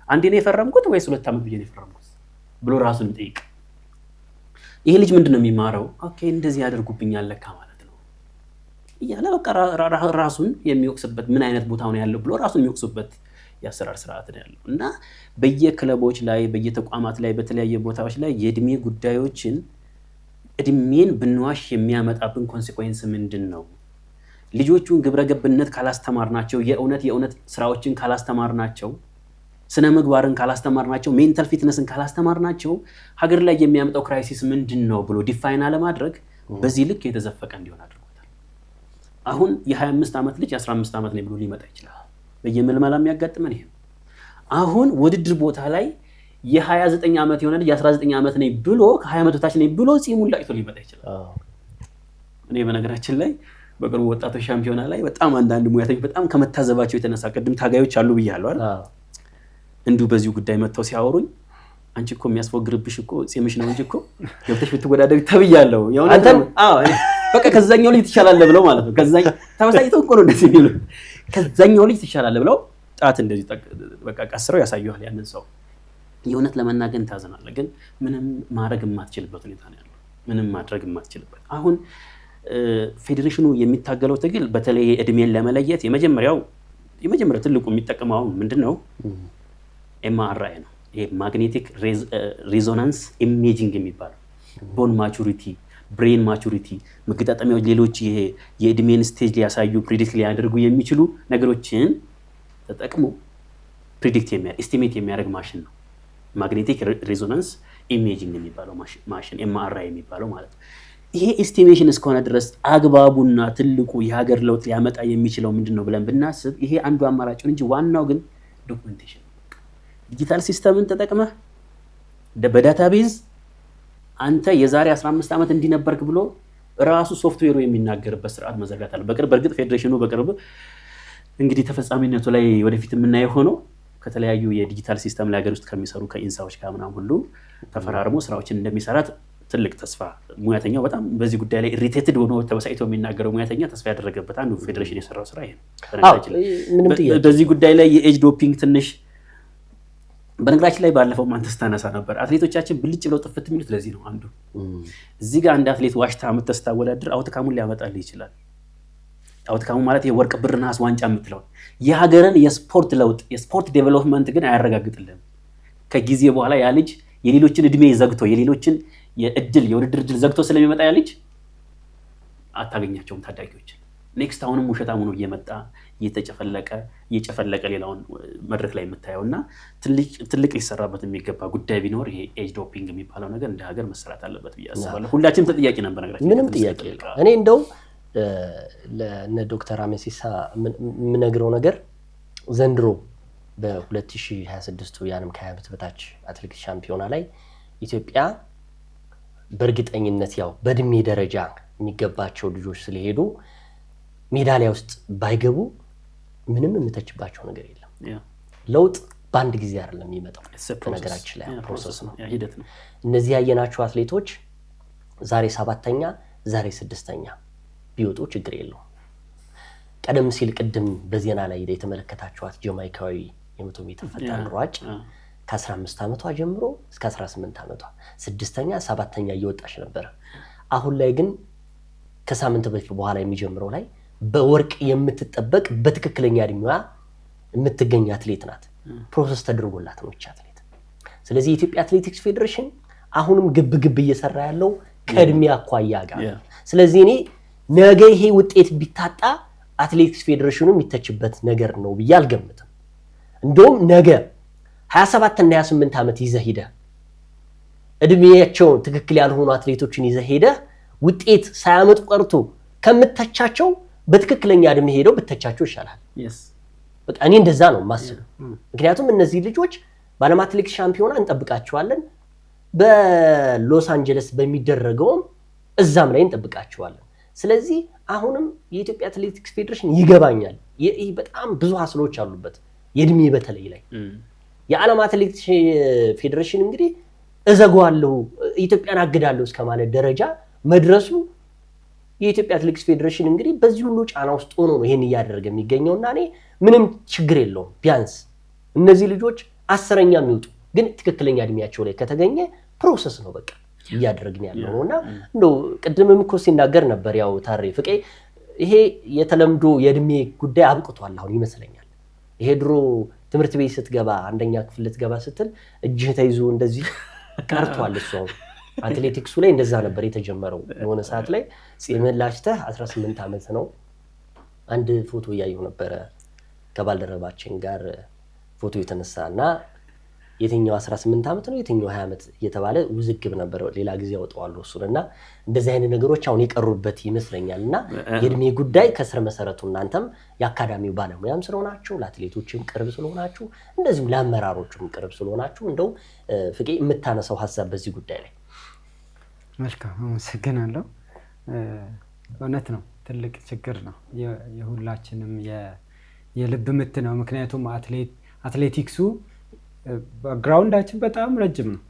አንዴ ነው የፈረምኩት ወይስ 2 ዓመት ብዬ ነው የፈረምኩት ብሎ ራሱን ይጠይቅ። ይሄ ልጅ ምንድን ነው የሚማረው? ኦኬ እንደዚህ ያደርጉብኛል ለካ ማለት ነው እያለ በቃ ራሱን የሚወቅስበት ምን አይነት ቦታ ነው ያለው ብሎ ራሱን የሚወቅስበት የአሰራር ስርዓት ነው ያለው። እና በየክለቦች ላይ በየተቋማት ላይ በተለያየ ቦታዎች ላይ የእድሜ ጉዳዮችን እድሜን ብንዋሽ የሚያመጣብን ኮንሲኩዌንስ ምንድን ነው? ልጆቹን ግብረ ገብነት ካላስተማርናቸው፣ የእውነት ስራዎችን ካላስተማርናቸው፣ ስነ ምግባርን ካላስተማርናቸው፣ ሜንታል ፊትነስን ካላስተማርናቸው ሀገር ላይ የሚያመጣው ክራይሲስ ምንድን ነው ብሎ ዲፋይን አለማድረግ በዚህ ልክ የተዘፈቀ እንዲሆን አድርጎታል። አሁን የ25 ዓመት ልጅ 15 ዓመት ነው ብሎ ሊመጣ ይችላል። በየመልመላ የሚያጋጥመን ይሄ። አሁን ውድድር ቦታ ላይ የ29 ዓመት የሆነ ልጅ 19 ዓመት ነኝ ብሎ ከ20 ዓመት በታች ነኝ ብሎ ጺሙን ላጭቶ ሊመጣ ይችላል። እኔ በነገራችን ላይ በቅርቡ ወጣቶች ሻምፒዮና ላይ በጣም አንዳንድ ሙያተኞች በጣም ከመታዘባቸው የተነሳ ቅድም ታጋዮች አሉ ብያለሁ አይደል? እንዲሁ በዚሁ ጉዳይ መጥተው ሲያወሩኝ አንቺ እኮ የሚያስፎግርብሽ እኮ ጺምሽ ነው እንጂ እኮ ገብተሽ ብትወዳደሪ ተብያለሁ። በቃ ከዛኛው ልጅ ትሻላለህ ብለው ማለት ነው። ከዛኛው ተበሳጭተው እኮ ነው እንደዚህ የሚሉት። ከዛኛው ልጅ ትሻላለህ ብለው ጣት እንደዚህ በቃ ቀስረው ያሳዩሃል ያንን ሰው። የእውነት ለመናገር ታዘናለህ፣ ግን ምንም ማድረግ የማትችልበት ሁኔታ ነው ያለው። ምንም ማድረግ የማትችልበት አሁን ፌዴሬሽኑ የሚታገለው ትግል በተለይ እድሜን ለመለየት የመጀመሪያው ትልቁ የሚጠቀመው ምንድነው? ኤምአርአይ ነው። ይሄ ማግኔቲክ ሬዞናንስ ኢሜጂንግ የሚባለው ቦን ማቹሪቲ፣ ብሬን ማቹሪቲ፣ መገጣጠሚያዎች፣ ሌሎች ይሄ የእድሜን ስቴጅ ሊያሳዩ ፕሪዲክት ሊያደርጉ የሚችሉ ነገሮችን ተጠቅሞ ፕሪዲክት ኤስቲሜት የሚያደርግ ማሽን ነው። ማግኔቲክ ሬዞናንስ ኢሜጂንግ የሚባለው ማሽን ኤምአርአይ የሚባለው ማለት ነው። ይሄ ኤስቲሜሽን እስከሆነ ድረስ አግባቡና ትልቁ የሀገር ለውጥ ሊያመጣ የሚችለው ምንድነው ብለን ብናስብ ይሄ አንዱ አማራጭ ነው እንጂ ዋናው ግን ዶክመንቴሽን፣ ዲጂታል ሲስተምን ተጠቅመህ በዳታቤዝ አንተ የዛሬ 15 ዓመት እንዲነበርክ ብሎ ራሱ ሶፍትዌሩ የሚናገርበት ስርዓት መዘርጋት አለ። በእርግጥ ፌዴሬሽኑ በቅርብ እንግዲህ ተፈጻሚነቱ ላይ ወደፊት የምናየው ሆኖ ከተለያዩ የዲጂታል ሲስተም ላይ ሀገር ውስጥ ከሚሰሩ ከኢንሳዎች ጋር ምናምን ሁሉ ተፈራርሞ ስራዎችን እንደሚሰራት ትልቅ ተስፋ ሙያተኛው በጣም በዚህ ጉዳይ ላይ ኢሪቴትድ ሆኖ ተበሳጭቶ የሚናገረው ሙያተኛ ተስፋ ያደረገበት አንዱ ፌዴሬሽን የሰራው ስራ ይሄ ነው። በዚህ ጉዳይ ላይ የኤጅ ዶፒንግ ትንሽ በነገራችን ላይ ባለፈው ማንተስ ታነሳ ነበር። አትሌቶቻችን ብልጭ ብለው ጥፍት የሚሉት ለዚህ ነው። አንዱ እዚህ ጋር አንድ አትሌት ዋሽታ የምትስታወዳድር አውትካሙን ሊያመጣልህ ይችላል። አውትካሙ ማለት የወርቅ ብር ነሐስ ዋንጫ የምትለው የሀገርን የስፖርት ለውጥ የስፖርት ዴቨሎፕመንት ግን አያረጋግጥልህም። ከጊዜ በኋላ ያ ልጅ የሌሎችን እድሜ ዘግቶ የሌሎችን የውድድር እድል ዘግቶ ስለሚመጣ ያ ልጅ አታገኛቸውም ታዳጊዎች። ኔክስት አሁንም ውሸታም ሆኖ እየመጣ እየጨፈለቀ ሌላውን መድረክ ላይ የምታየው እና ትልቅ ሊሰራበት የሚገባ ጉዳይ ቢኖር ይሄ ኤጅ ዶፒንግ የሚባለው ነገር እንደ ሀገር መሰራት አለበት ብዬ አስባለሁ። ሁላችንም ተጠያቂ ነበር ነገራችን። ምንም ጥያቄ የለም። እኔ እንደው ለነ ዶክተር አሜሲሳ የምነግረው ነገር ዘንድሮ በ2026 የዓለም ከ20 ዓመት በታች አትሌቲክስ ሻምፒዮና ላይ ኢትዮጵያ በእርግጠኝነት ያው በእድሜ ደረጃ የሚገባቸው ልጆች ስለሄዱ ሜዳሊያ ውስጥ ባይገቡ ምንም የምተችባቸው ነገር የለም። ለውጥ በአንድ ጊዜ አይደለም የሚመጣው። በነገራችን ላይ ፕሮሰስ ነው፣ ሂደት ነው። እነዚህ ያየናቸው አትሌቶች ዛሬ 7ኛ ዛሬ 6ኛ ቢወጡ ችግር የለውም። ቀደም ሲል ቅድም በዜና ላይ የተመለከታችኋት ጃማይካዊ የ100 ሜትር ፈጣን ሯጭ ከ15 ዓመቷ ጀምሮ እስከ 18 ዓመቷ 6ኛ 7ኛ እየወጣች ነበር። አሁን ላይ ግን ከሳምንት በፊት በኋላ የሚጀምረው ላይ በወርቅ የምትጠበቅ በትክክለኛ እድሜዋ የምትገኝ አትሌት ናት። ፕሮሰስ ተደርጎላት ነው አትሌት። ስለዚህ የኢትዮጵያ አትሌቲክስ ፌዴሬሽን አሁንም ግብ እየሰራ ያለው ከእድሜ አኳያ ጋር። ስለዚህ እኔ ነገ ይሄ ውጤት ቢታጣ አትሌቲክስ ፌዴሬሽኑ የሚተችበት ነገር ነው ብዬ አልገምትም። እንደውም ነገ 27 እና 28 ዓመት ይዘህ ሄደህ እድሜያቸው ትክክል ያልሆኑ አትሌቶችን ይዘህ ሄደህ ውጤት ሳያመጡ ቀርቶ ከምተቻቸው በትክክለኛ እድሜ ሄደው ብተቻቸው ይሻላል። በቃ እኔ እንደዛ ነው ማስበው። ምክንያቱም እነዚህ ልጆች በዓለም አትሌቲክስ ሻምፒዮና እንጠብቃቸዋለን፣ በሎስ አንጀለስ በሚደረገውም እዛም ላይ እንጠብቃቸዋለን። ስለዚህ አሁንም የኢትዮጵያ አትሌቲክስ ፌዴሬሽን ይገባኛል፣ ይሄ በጣም ብዙ ሀስሎች አሉበት የእድሜ በተለይ ላይ። የዓለም አትሌቲክስ ፌዴሬሽን እንግዲህ እዘጋዋለሁ ኢትዮጵያን አግዳለሁ እስከማለት ደረጃ መድረሱ የኢትዮጵያ አትሌቲክስ ፌዴሬሽን እንግዲህ በዚህ ሁሉ ጫና ውስጥ ሆኖ ነው ይሄን እያደረገ የሚገኘውና እኔ ምንም ችግር የለውም ቢያንስ እነዚህ ልጆች 10ኛ የሚወጡ ግን ትክክለኛ እድሜያቸው ላይ ከተገኘ ፕሮሰስ ነው በቃ እያደረግን ያለው ነውና እንደው ቅድምም እኮ ሲናገር ነበር ያው ታሬ ፍቄ ይሄ የተለምዶ የእድሜ ጉዳይ አብቅቷል አሁን ይመስለኛል። ይሄ ድሮ ትምህርት ቤት ስትገባ አንደኛ ክፍል ልትገባ ስትል እጅህ ተይዞ እንደዚህ ቀርቷል። እሱ አትሌቲክሱ ላይ እንደዛ ነበር የተጀመረው። የሆነ ሰዓት ላይ ጺምላሽተህ 18 ዓመት ነው። አንድ ፎቶ ያየው ነበር ከባልደረባችን ጋር ፎቶ የተነሳና የትኛው 18 ዓመት ነው የትኛው 20 ዓመት እየተባለ ውዝግብ ነበር። ሌላ ጊዜ ያወጣዋለሁ እሱንና እንደዚህ አይነት ነገሮች አሁን የቀሩበት ይመስለኛልና የእድሜ ጉዳይ ከስር መሰረቱ እናንተም የአካዳሚው ባለሙያም ስለሆናችሁ ለአትሌቶችም ቅርብ ስለሆናችሁ እንደዚሁም ለአመራሮችም ቅርብ ስለሆናችሁ እንደው ፍቄ የምታነሳው ሐሳብ በዚህ ጉዳይ ላይ። መልካም አመሰግናለሁ። እውነት ነው ትልቅ ችግር ነው የሁላችንም የልብ ምት ነው። ምክንያቱም አትሌቲክሱ ባክግራውንዳችን በጣም ረጅም ነው።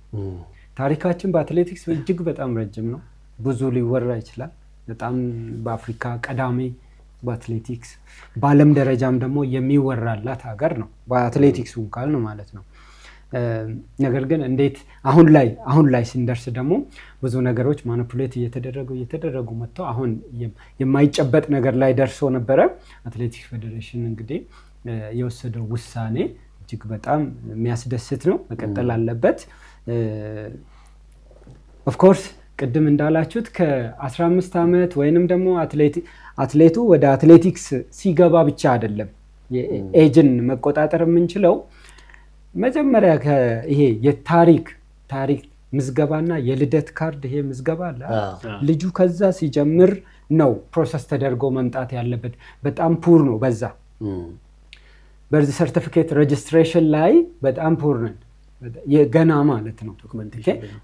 ታሪካችን በአትሌቲክስ እጅግ በጣም ረጅም ነው። ብዙ ሊወራ ይችላል። በጣም በአፍሪካ ቀዳሚ በአትሌቲክስ በዓለም ደረጃም ደግሞ የሚወራላት ሀገር ነው በአትሌቲክሱ ካል ነው ማለት ነው። ነገር ግን እንዴት አሁን ላይ ስንደርስ ደግሞ ብዙ ነገሮች ማኒፑሌት እየተደረጉ መጥተው አሁን የማይጨበጥ ነገር ላይ ደርሶ ነበረ። አትሌቲክስ ፌዴሬሽን እንግዲህ የወሰደው ውሳኔ እጅግ በጣም የሚያስደስት ነው። መቀጠል አለበት። ኦፍ ኮርስ ቅድም እንዳላችሁት ከ15 ዓመት ወይንም ደግሞ አትሌቱ ወደ አትሌቲክስ ሲገባ ብቻ አይደለም የኤጅን መቆጣጠር የምንችለው። መጀመሪያ ይሄ የታሪክ ምዝገባና የልደት ካርድ ይሄ ምዝገባ አለ። ልጁ ከዛ ሲጀምር ነው ፕሮሰስ ተደርጎ መምጣት ያለበት። በጣም ፑር ነው በዛ በርዝ ሰርቲፊኬት ሬጅስትሬሽን ላይ በጣም ፑር ነን የገና ማለት ነው።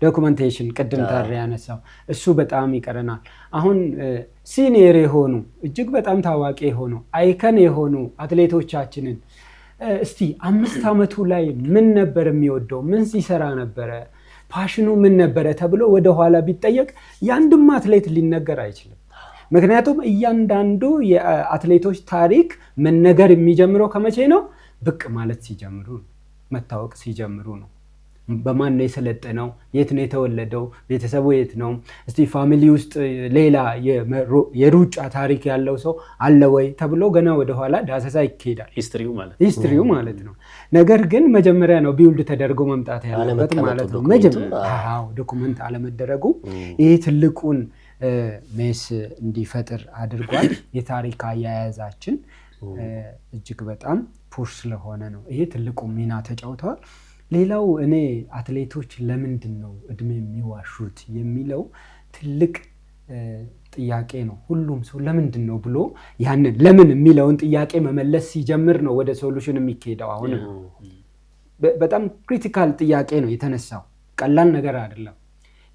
ዶክመንቴሽን ቅድም ታሪ ያነሳው እሱ በጣም ይቀረናል። አሁን ሲኒየር የሆኑ እጅግ በጣም ታዋቂ የሆኑ አይከን የሆኑ አትሌቶቻችንን እስቲ 5 ዓመቱ ላይ ምን ነበር የሚወደው፣ ምን ሲሰራ ነበረ፣ ፓሽኑ ምን ነበረ ተብሎ ወደ ኋላ ቢጠየቅ ያንድም አትሌት ሊነገር አይችልም። ምክንያቱም እያንዳንዱ የአትሌቶች ታሪክ መነገር የሚጀምረው ከመቼ ነው? ብቅ ማለት ሲጀምሩ ነው፣ መታወቅ ሲጀምሩ ነው። በማን ነው የሰለጠነው፣ የት ነው የተወለደው፣ ቤተሰቡ የት ነው፣ እስቲ ፋሚሊ ውስጥ ሌላ የሩጫ ታሪክ ያለው ሰው አለ ወይ ተብሎ ገና ወደ ኋላ ዳሰሳ ይካሄዳል። ሂስትሪው ማለት ነው። ነገር ግን መጀመሪያ ነው ቢውልድ ተደርጎ መምጣት ያለበት ማለት ነው። መጀመሪያ ዶኩመንት አለመደረጉ ይሄ ትልቁን ሜስ እንዲፈጥር አድርጓል። የታሪክ አያያዛችን እጅግ በጣም ፑሽ ስለሆነ ነው ይሄ ትልቁ ሚና ተጫውተዋል። ሌላው እኔ አትሌቶች ለምንድን ነው እድሜ የሚዋሹት የሚለው ትልቅ ጥያቄ ነው። ሁሉም ሰው ለምንድን ነው ብሎ ያንን ለምን የሚለውን ጥያቄ መመለስ ሲጀምር ነው ወደ ሶሉሽን የሚካሄደው። አሁን በጣም ክሪቲካል ጥያቄ ነው የተነሳው፣ ቀላል ነገር አይደለም።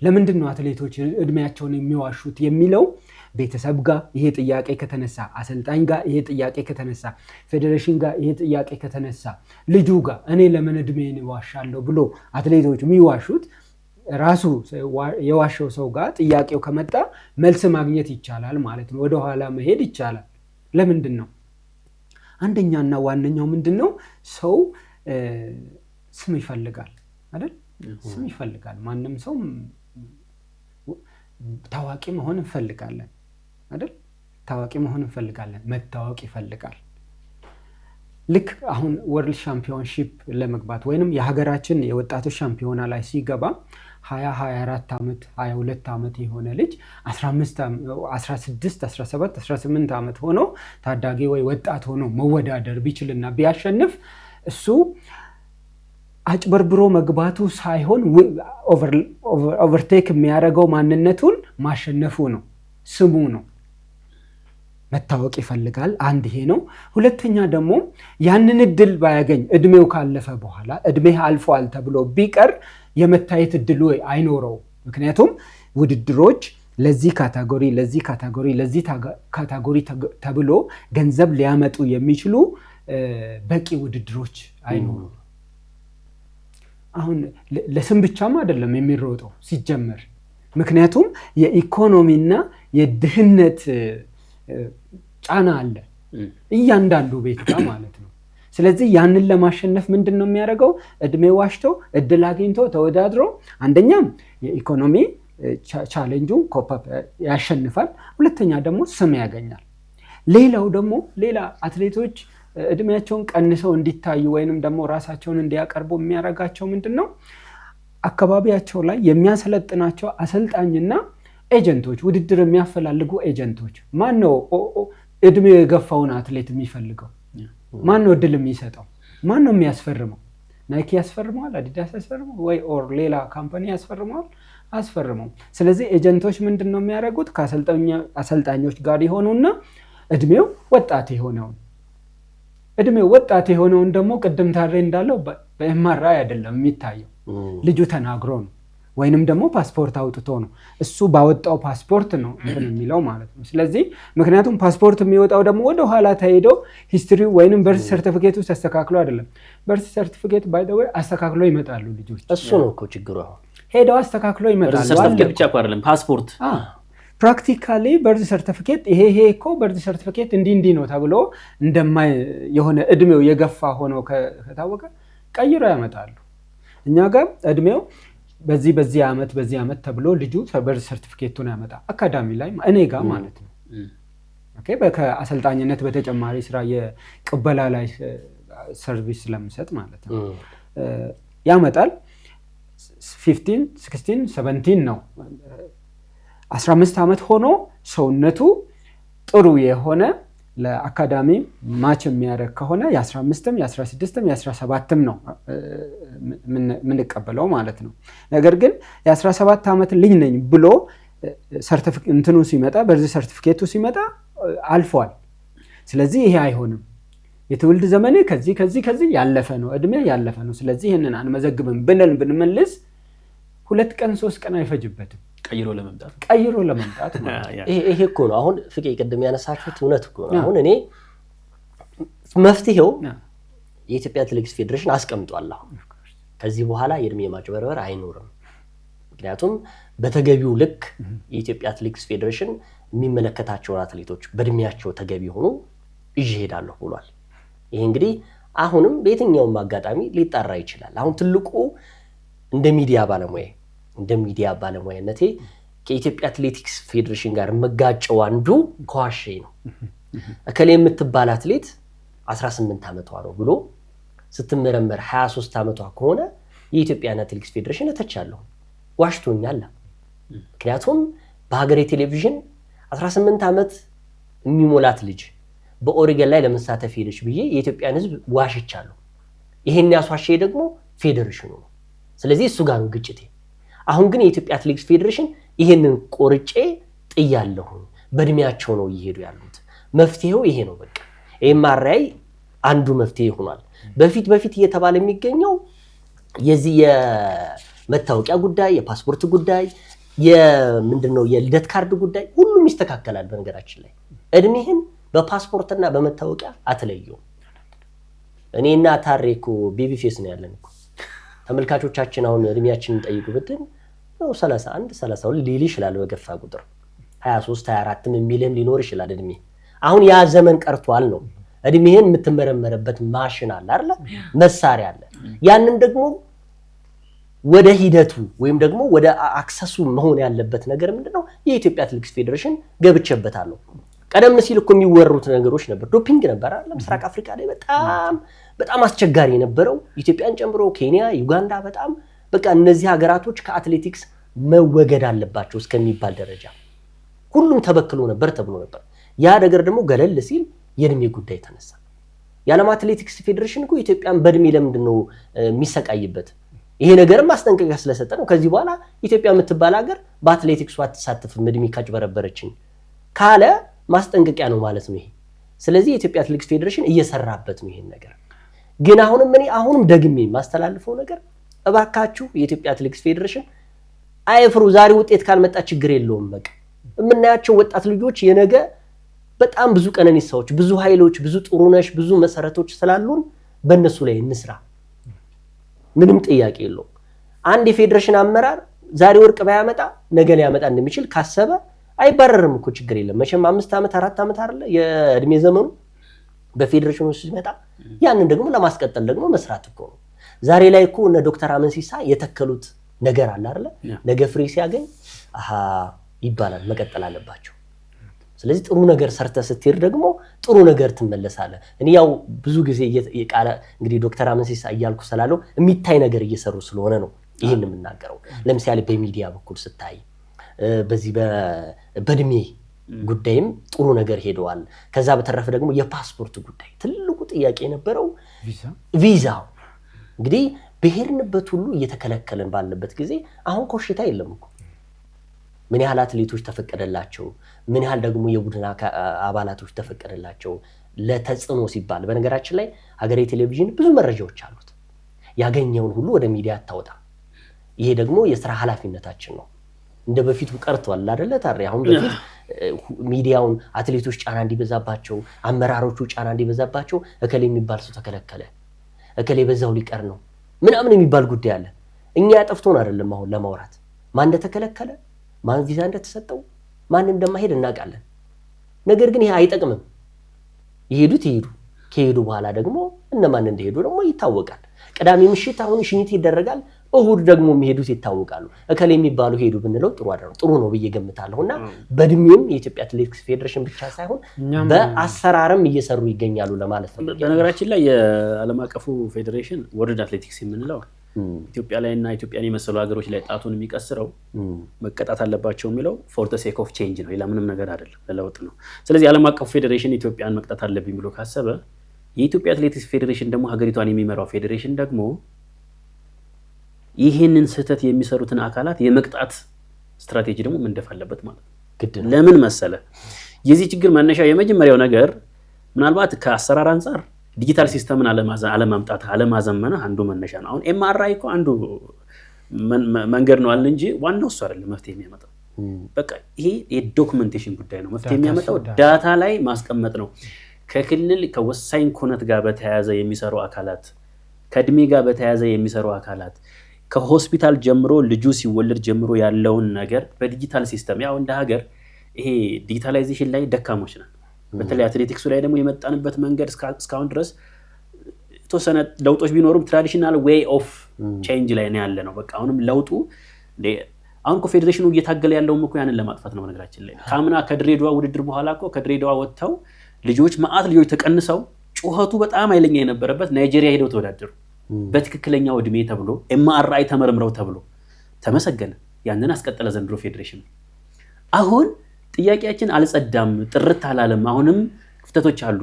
ለምንድን ነው አትሌቶች እድሜያቸውን የሚዋሹት የሚለው ቤተሰብ ጋር ይሄ ጥያቄ ከተነሳ፣ አሰልጣኝ ጋር ይሄ ጥያቄ ከተነሳ፣ ፌዴሬሽን ጋር ይሄ ጥያቄ ከተነሳ፣ ልጁ ጋር እኔ ለምን እድሜን ዋሻለሁ ብሎ አትሌቶች የሚዋሹት ራሱ የዋሸው ሰው ጋር ጥያቄው ከመጣ መልስ ማግኘት ይቻላል ማለት ነው። ወደኋላ መሄድ ይቻላል። ለምንድን ነው? አንደኛና ዋነኛው ምንድን ነው? ሰው ስም ይፈልጋል አይደል? ስም ይፈልጋል። ማንም ሰው ታዋቂ መሆን እንፈልጋለን አይደል? ታዋቂ መሆን እንፈልጋለን። መታወቅ ይፈልጋል። ልክ አሁን ወርልድ ሻምፒዮንሺፕ ለመግባት ወይንም የሀገራችን የወጣቶች ሻምፒዮና ላይ ሲገባ 24 ዓመት 22 ዓመት የሆነ ልጅ 16 17 18 ዓመት ሆኖ ታዳጊ ወይ ወጣት ሆኖ መወዳደር ቢችልና ቢያሸንፍ እሱ አጭበርብሮ መግባቱ ሳይሆን ኦቨርቴክ የሚያደርገው ማንነቱን ማሸነፉ ነው፣ ስሙ ነው። መታወቅ ይፈልጋል። አንድ ይሄ ነው። ሁለተኛ ደግሞ ያንን እድል ባያገኝ እድሜው ካለፈ በኋላ እድሜህ አልፏል ተብሎ ቢቀር የመታየት እድሉ አይኖረው። ምክንያቱም ውድድሮች ለዚህ ካታጎሪ ለዚህ ካታጎሪ ለዚህ ካታጎሪ ተብሎ ገንዘብ ሊያመጡ የሚችሉ በቂ ውድድሮች አይኖሩ። አሁን ለስም ብቻም አይደለም የሚሮጠው ሲጀመር። ምክንያቱም የኢኮኖሚና የድህነት ጫና አለ እያንዳንዱ ቤት ጋር ማለት ነው። ስለዚህ ያንን ለማሸነፍ ምንድነው የሚያደርገው? እድሜ ዋሽቶ እድል አግኝቶ ተወዳድሮ አንደኛም የኢኮኖሚ ቻሌንጁን ኮፕ ያሸንፋል፣ ሁለተኛ ደግሞ ስም ያገኛል። ሌላው ደግሞ ሌላ አትሌቶች እድሜያቸውን ቀንሰው እንዲታዩ ወይንም ደግሞ ራሳቸውን እንዲያቀርቡ የሚያደርጋቸው ምንድነው? አካባቢያቸው ላይ የሚያሰለጥናቸው አሰልጣኝና ኤጀንቶች፣ ውድድር የሚያፈላልጉ ኤጀንቶች። ማን ነው እድሜው የገፋውን አትሌት የሚፈልገው? ማን ነው እድል የሚሰጠው? ማን ነው የሚያስፈርመው? ናይኪ ያስፈርመዋል? አዲዳስ ያስፈርመዋል? ወይ ኦር ሌላ ካምፓኒ ያስፈርመዋል? አስፈርመው። ስለዚህ ኤጀንቶች ምንድነው የሚያደርጉት? ከአሰልጣኞች ጋር ይሆኑና እድሜው ወጣት የሆነውን ደግሞ ቅድም ታሬ እንዳለው በኤምአርአይ አይደለም የሚታየው፣ ልጁ ተናግሮ ነው ወይንም ደግሞ ፓስፖርት አውጥቶ ነው። እሱ ባወጣው ፓስፖርት ነው እንትን የሚለው ማለት ነው። ስለዚህ ምክንያቱም ፓስፖርት የሚወጣው ደግሞ ወደ ኋላ ተሄዶ ሂስትሪው ወይንም በርዝ ሰርቲፊኬት ውስጥ አስተካክሎ አይደለም። በርዝ ሰርቲፊኬት ባይ ዘ ወይ አስተካክሎ ይመጣሉ ልጆች። እሱ ነው እኮ ችግሩ። አሁን ሄደው አስተካክሎ ይመጣሉ። በርዝ ሰርቲፊኬት ብቻ አይደለም ፓስፖርት ፕራክቲካሊ በርዝ ሰርቲፊኬት ይሄ እኮ በርዝ ሰርቲፊኬት እንዲህ ነው ተብሎ እንደማይ የሆነ እድሜው የገፋ ሆኖ ከታወቀ ቀይሮ ያመጣሉ። እኛ ጋር እድሜው በዚህ ዓመት ተብሎ ልጁ በርዝ ሰርቲፊኬቱን ያመጣ አካዳሚ ላይ እኔ ጋር ማለት ነው። ኦኬ ከአሰልጣኝነት በተጨማሪ ስራ የቅበላ ላይ ሰርቪስ ስለምሰጥ ማለት ነው ያመጣል። 15 16 17 ነው 15 ዓመት ሆኖ ሰውነቱ ጥሩ የሆነ ለአካዳሚ ማች የሚያደርግ ከሆነ የ15ም የ16ም የ17ም ነው ምንቀበለው ማለት ነው። ነገር ግን የ17 ዓመት ልጅ ነኝ ብሎ ሰርቲፊኬት እንትኑ ሲመጣ በርዝ ሰርቲፊኬቱ ሲመጣ አልፏል። ስለዚህ ይሄ አይሆንም። የትውልድ ዘመኔ ከዚህ ያለፈ ነው፣ እድሜ ያለፈ ነው። ስለዚህ ይሄንን አንመዘግብም ብለን ብንመልስ 2 ቀን 3 ቀን አይፈጅበትም ቀይሮ ለመምጣት ይሄ እኮ ነው አሁን ፍቄ ቅድም ያነሳችሁት እውነት እኮ ነው። አሁን እኔ መፍትሄው የኢትዮጵያ አትሌቲክስ ፌዴሬሽን አስቀምጧል። አሁን ከዚህ በኋላ የእድሜ ማጭበርበር አይኖርም። ምክንያቱም በተገቢው ልክ የኢትዮጵያ አትሌቲክስ ፌዴሬሽን የሚመለከታቸውን አትሌቶች በእድሜያቸው ተገቢ ሆኖ ይሄዳሉ ብሏል። ይሄ እንግዲህ አሁንም በየትኛውም አጋጣሚ ሊጣራ ይችላል። አሁን ትልቁ እንደ ሚዲያ ባለሙያነቴ ከኢትዮጵያ አትሌቲክስ ፌዴሬሽን ጋር መጋጨው አንዱ ከዋሼ ነው። እከሌ የምትባል አትሌት 18 ዓመቷ ነው ብሎ ስትመረመር 23 ዓመቷ ከሆነ የኢትዮጵያ አትሌቲክስ ፌዴሬሽን እተቻለሁ፣ ዋሽቶኛል። ምክንያቱም በሀገሬ ቴሌቪዥን 18 ዓመት የሚሞላት ልጅ በኦሪገን ላይ ለመሳተፍ ሄደች ብዬ የኢትዮጵያን ሕዝብ ዋሽቻለሁ። ይሄን ያስዋሸ ደግሞ ፌዴሬሽኑ ነው። ስለዚህ እሱ ጋር ነው ግጭቴ። አሁን ግን የኢትዮጵያ አትሌቲክስ ፌዴሬሽን ይሄንን ቆርጬ ጥያለሁ፣ በእድሜያቸው ነው እየሄዱ ያሉት፣ መፍትሄው ይሄ ነው። በቃ ኤምአርአይ አንዱ መፍትሄ ሆኗል። በፊት እየተባለ የሚገኘው የዚህ የመታወቂያ ጉዳይ፣ የፓስፖርት ጉዳይ፣ ምንድነው የልደት ካርድ ጉዳይ ሁሉም ይስተካከላል። በነገራችን ላይ እድሜህን በፓስፖርትና በመታወቂያ አትለየው። እኔና ታሬኮ ቤቢ ፌስ ነው ያለን እኮ ተመልካቾቻችን። አሁን እድሜያችንን ጠይቁ ብትን 31 32 ሊል ይችላል በገፋ ቁጥር 23 24ም የሚልም ሊኖር ይችላል እድሜ። አሁን ያ ዘመን ቀርቷል ነው። እድሜህን የምትመረመረበት ማሽን አለ አይደል? መሳሪያ አለ። ያንን ደግሞ ወደ ሂደቱ ወይም ደግሞ ወደ አክሰሱ መሆን ያለበት ነገር ምንድነው? የኢትዮጵያ አትሌቲክስ ፌዴሬሽን ገብቼበታለሁ። ቀደም ሲል እኮ የሚወሩት ነገሮች ነበር። ዶፒንግ ነበር አይደል? ምስራቅ አፍሪካ ላይ በጣም አስቸጋሪ የነበረው ኢትዮጵያን ጨምሮ ኬንያ፣ ዩጋንዳ በጣም በቃ እነዚህ ሀገራቶች ከአትሌቲክስ መወገድ አለባቸው እስከሚባል ደረጃ ሁሉም ተበክሎ ነበር ተብሎ ነበር። ያ ነገር ደግሞ ገለል ሲል የእድሜ ጉዳይ ተነሳ። የዓለም አትሌቲክስ ፌዴሬሽን እኮ ኢትዮጵያን በእድሜ ለምንድን ነው የሚሰቃይበት? ይሄ ነገርም ማስጠንቀቂያ ስለሰጠ ነው። ከዚህ በኋላ ኢትዮጵያ የምትባል ሀገር በአትሌቲክሱ አትሳተፍም እድሜ ካጭበረበረችን ካለ ማስጠንቀቂያ ነው ማለት ነው ይሄ። ስለዚህ የኢትዮጵያ አትሌቲክስ ፌዴሬሽን እየሰራበት ነው ይሄን ነገር። ግን አሁንም ደግሜ ማስተላልፈው ነገር እባካችሁ የኢትዮጵያ አትሌቲክስ ፌዴሬሽን አይፍሩ። ዛሬ ውጤት ካልመጣ ችግር የለውም። በቃ የምናያቸው ወጣት ልጆች የነገ በጣም ብዙ ቀነኒሳዎች፣ ብዙ ኃይሎች፣ ብዙ ጥሩነሽ፣ ብዙ መሰረቶች ስላሉን በእነሱ ላይ እንስራ። ምንም ጥያቄ የለውም። አንድ የፌዴሬሽን አመራር ዛሬ ወርቅ ባያመጣ ነገ ሊያመጣ እንደሚችል ካሰበ አይባረርም እኮ ችግር የለም። መቼም 5 ዓመት 4 ዓመት አይደለ የእድሜ ዘመኑ በፌዴሬሽኑ ሲመጣ ያንን ደግሞ ለማስቀጠል ደግሞ መስራት እኮ ነው። ዛሬ ላይ እኮ እነ ዶክተር አመንሲሳ የተከሉት ነገር አለ አይደለ? ነገ ፍሬ ሲያገኝ አሃ ይባላል፣ መቀጠል አለባቸው። ስለዚህ ጥሩ ነገር ሰርተ ስትሄድ ደግሞ ጥሩ ነገር ትመለሳለህ። እኔ ያው ብዙ ጊዜ የቃለ እንግዲህ ዶክተር አመንሲሳ እያልኩ ስላለው የሚታይ ነገር እየሰሩ ስለሆነ ነው ይሄን የምናገረው። ለምሳሌ በሚዲያ በኩል ስታይ በዚህ በእድሜ ጉዳይም ጥሩ ነገር ሄደዋል። ከዛ በተረፈ ደግሞ የፓስፖርት ጉዳይ ትልቁ ጥያቄ የነበረው ቪዛው እንግዲህ በሄድንበት ሁሉ እየተከለከለን ባለበት ጊዜ አሁን ኮሽታ የለም እኮ። ምን ያህል አትሌቶች ተፈቀደላቸው፣ ምን ያህል ደግሞ የቡድን አባላቶች ተፈቀደላቸው ለተጽዕኖ ሲባል። በነገራችን ላይ ሀገሬ ቴሌቪዥን ብዙ መረጃዎች አሉት። ያገኘውን ሁሉ ወደ ሚዲያ አታወጣ። ይሄ ደግሞ የስራ ኃላፊነታችን ነው። እንደ በፊቱ ቀርቷል አይደለ? ታዲያ አሁን በፊት ሚዲያውን አትሌቶች ጫና እንዲበዛባቸው፣ አመራሮቹ ጫና እንዲበዛባቸው እከሌ የሚባል ሰው ተከለከለ፣ እከሌ በዛው ሊቀር ነው ምናምን የሚባል ጉዳይ አለ። እኛ ያጠፍቶን አይደለም አሁን ለማውራት ማን እንደተከለከለ፣ ማን ቪዛ እንደተሰጠው፣ ማን እንደማይሄድ እናውቃለን። ነገር ግን ይሄ አይጠቅምም። ይሄዱ ከሄዱ በኋላ ደግሞ እነማን እንደሄዱ ደግሞ ይታወቃል። ቅዳሜ ምሽት አሁን ሽኝት ይደረጋል፣ እሁድ ደግሞ የሚሄዱት ይታወቃሉ። እከሌ የሚባሉ ሄዱ ብንለው ጥሩ ነው ብዬ ገምታለሁና በእድሜም የኢትዮጵያ አትሌቲክስ ፌዴሬሽን ብቻ ሳይሆን በአሰራርም እየሰሩ ይገኛሉ ለማለት ነው። በነገራችን ላይ የዓለም አቀፉ ፌዴሬሽን ወርልድ አትሌቲክስ የምንለው ኢትዮጵያ ላይና ኢትዮጵያን የመሰሉ ሀገሮች ላይ ጣቱን የሚቀስረው መቀጣት አለባቸው የሚለው ፎር ዘ ሴክ ኦፍ ቼንጅ ነው። ሌላ ምንም ነገር አይደለም፣ ለለውጥ ነው። ስለዚህ የዓለም አቀፉ ፌዴሬሽን ኢትዮጵያን መቅጣት አለብኝ ብሎ ካሰበ የኢትዮጵያ አትሌቲክስ ፌዴሬሽን ደግሞ ሀገሪቷን የሚመራው ፌዴሬሽን ደግሞ ይህንን ስህተት የሚሰሩትን አካላት የመቅጣት ስትራቴጂ ደግሞ መንደፍ አለበት ማለት ነው። ለምን መሰለ? የዚህ ችግር መነሻ የመጀመሪያው ነገር ምናልባት ከአሰራር አንጻር ዲጂታል ሲስተምን አለማምጣት አለማዘመን አንዱ መነሻ ነው። አሁን ኤምአርአይ እኮ አንዱ መንገድ ነው አለ እንጂ ዋናው እሱ አይደለም መፍትሄ የሚያመጣው። በቃ ይሄ የዶክመንቴሽን ጉዳይ ነው። መፍትሄ የሚያመጣው ዳታ ላይ ማስቀመጥ ነው። ከክልል ከወሳኝ ኩነት ጋር በተያያዘ የሚሰሩ አካላት፣ ከእድሜ ጋር በተያያዘ የሚሰሩ አካላት፣ ከሆስፒታል ጀምሮ ልጁ ሲወለድ ጀምሮ ያለውን ነገር በዲጂታል ሲስተም ያው እንደ ሀገር ይሄ ዲጂታላይዜሽን ላይ ደካሞች ነን። በተለይ አትሌቲክሱ ላይ ደግሞ የመጣንበት መንገድ እስካሁን ድረስ የተወሰነ ለውጦች ቢኖሩም ትራዲሽናል ዌይ ኦፍ ቼንጅ ላይ ነው ያለ ነው። በቃ አሁንም ለውጡ አሁን ፌዴሬሽኑ እየታገለ ያለውም እኮ ያንን ለማጥፋት ነው። ነገራችን ላይ ካምና ከድሬዳዋ ውድድር በኋላ እኮ ከድሬዳዋ ወጥተው ልጆች ልጆች ተቀንሰው ጩኸቱ በጣም ኃይለኛ የነበረበት ናይጄሪያ ሄደው ተወዳደሩ። በትክክለኛው እድሜ ተብሎ ኤምአርአይ ተመርምረው ተብሎ ተመሰገነ። ያንን አስቀጠለ ዘንድሮ ፌዴሬሽን። አሁን ጥያቄያችን አልጸዳም፣ ጥርት አላለም። አሁንም ክፍተቶች አሉ።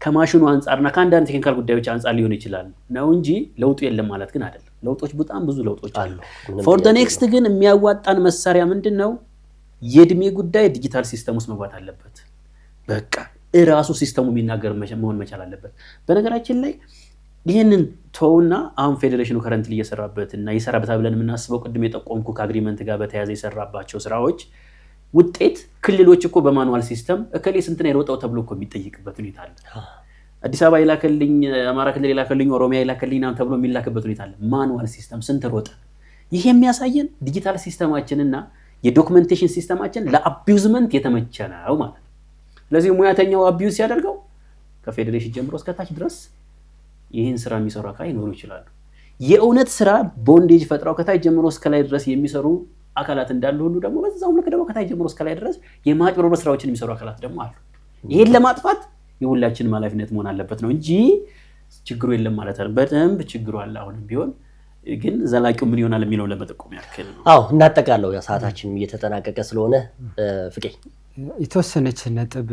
ከማሽኑ አንጻርና ከአንዳንድ ቴክኒካል ጉዳዮች አንጻር ሊሆን ይችላል ነው እንጂ ለውጡ የለም ማለት ግን አይደለም። ለውጦች በጣም ብዙ ለውጦች አሉ። ፎር ዘ ኔክስት ግን የሚያዋጣን መሳሪያ ምንድን ነው? የእድሜ ጉዳይ ዲጂታል ሲስተም ውስጥ መግባት አለበት። በቃ እራሱ ሲስተሙ የሚናገር መሆን መቻል አለበት። በነገራችን ላይ ይህንን ተውና አሁን ፌዴሬሽኑ ከረንትሊ እየሰራበት እና ይሰራበታል ብለን የምናስበው ቅድም የጠቆምኩ ከአግሪመንት ጋር በተያያዘ የሰራባቸው ስራዎች ውጤት ክልሎች እኮ በማኑዋል ሲስተም እከሌ ስንት ነው የሮጠው ተብሎ እኮ የሚጠይቅበት ሁኔታ አለ። አዲስ አበባ ይላከልኝ፣ አማራ ክልል ይላከልኝ፣ ኦሮሚያ ይላከልኝ ናም ተብሎ የሚላክበት ሁኔታ አለ። ማኑዋል ሲስተም ስንት ሮጠ? ይሄ የሚያሳየን ዲጂታል ሲስተማችንና የዶክመንቴሽን ሲስተማችን ለአቢዩዝመንት የተመቸ ነው ማለት ነው። ስለዚህ ሙያተኛው አቢዩዝ ሲያደርገው ከፌዴሬሽን ጀምሮ እስከታች ድረስ ይህን ስራ የሚሰሩ አካል ይኖሩ ይችላሉ። የእውነት ስራ ቦንዴጅ ፈጥረው ከታች ጀምሮ እስከ ላይ ድረስ የሚሰሩ አካላት እንዳሉ ሁሉ ደግሞ በዛው ልክ ደግሞ ከታች ጀምሮ እስከ ላይ ድረስ የማጭበርበር ስራዎችን የሚሰሩ አካላት ደግሞ አሉ። ይሄን ለማጥፋት የሁላችንም ኃላፊነት መሆን አለበት ነው እንጂ ችግሩ የለም ማለት አይደለም። በደንብ ችግሩ አለ አሁንም ቢሆን ግን ዘላቂው ምን ይሆናል የሚለው ለመጠቆም ያክል ነው። አዎ እናጠቃለው ሰዓታችንም እየተጠናቀቀ ስለሆነ ፍቄ የተወሰነች ነጥብ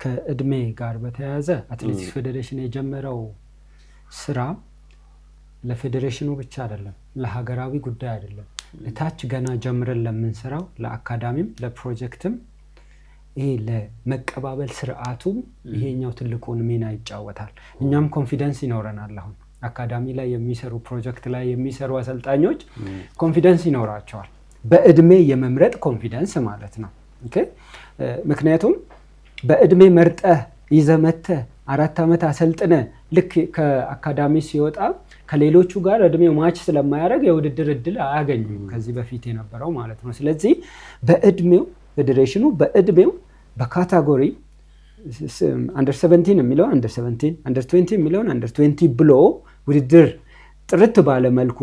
ከእድሜ ጋር በተያያዘ አትሌቲክስ ፌዴሬሽን የጀመረው ስራ ለፌዴሬሽኑ ብቻ አይደለም፣ ለሀገራዊ ጉዳይ አይደለም። ለታች ገና ጀምረን ለምንሰራው ለአካዳሚም ለፕሮጀክትም ይሄ ለመቀባበል ስርዓቱም ይሄኛው ትልቁን ሚና ይጫወታል። እኛም ኮንፊደንስ ይኖረናል። አሁን አካዳሚ ላይ የሚሰሩ ፕሮጀክት ላይ የሚሰሩ አሰልጣኞች ኮንፊደንስ ይኖራቸዋል። በእድሜ የመምረጥ ኮንፊደንስ ማለት ነው። ኦኬ ምክንያቱም በእድሜ መርጠህ ይዘመተህ 4 ዓመት አሰልጥነ ልክ ከአካዳሚ ሲወጣ ከሌሎቹ ጋር እድሜው ማች ስለማያደርግ የውድድር እድል አያገኙም ከዚህ በፊት የነበረው ማለት ነው። ስለዚህ በእድሜው ፌዴሬሽኑ በእድሜው በካታጎሪ አንደር 17 የሚለው አንደር 17 አንደር 20 የሚለው አንደር 20 ብሎ ውድድር ጥርት ባለ መልኩ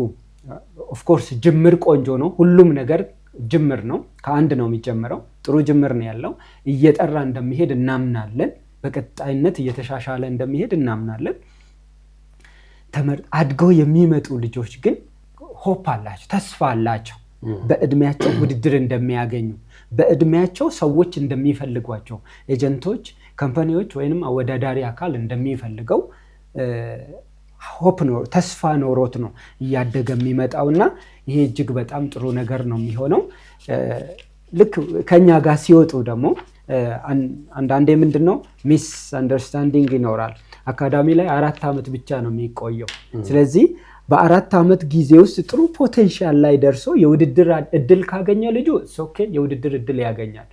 ኦፍ ኮርስ ጅምር ቆንጆ ነው። ሁሉም ነገር ጅምር ነው። ከአንድ ነው የሚጀምረው። ጥሩ ጅምር ነው ያለው። እየጠራ እንደሚሄድ እናምናለን። በቀጣይነት እየተሻሻለ እንደሚሄድ እናምናለን። አድገው የሚመጡ ልጆች ግን ሆፕ አላቸው፣ ተስፋ አላቸው። በእድሜያቸው ውድድር እንደሚያገኙ፣ በእድሜያቸው ሰዎች እንደሚፈልጓቸው፣ ኤጀንቶች፣ ካምፓኒዎች ወይንም አወዳዳሪ አካል እንደሚፈልገው ሆፕ ነው፣ ተስፋ ኖሮት ነው እያደገ የሚመጣውና ይሄ እጅግ በጣም ጥሩ ነገር ነው የሚሆነው። ልክ ከኛ ጋር ሲወጡ ደግሞ አንዳንዴ ምንድነው ሚስ አንደርስታንዲንግ ይኖራል። አካዳሚ ላይ 4 ዓመት ብቻ ነው የሚቆየው። ስለዚህ በ4 ዓመት ጊዜ ውስጥ ጥሩ ፖቴንሻል ላይ ደርሶ የውድድር እድል ካገኘ ልጁ ኦኬ የውድድር እድል ያገኛል።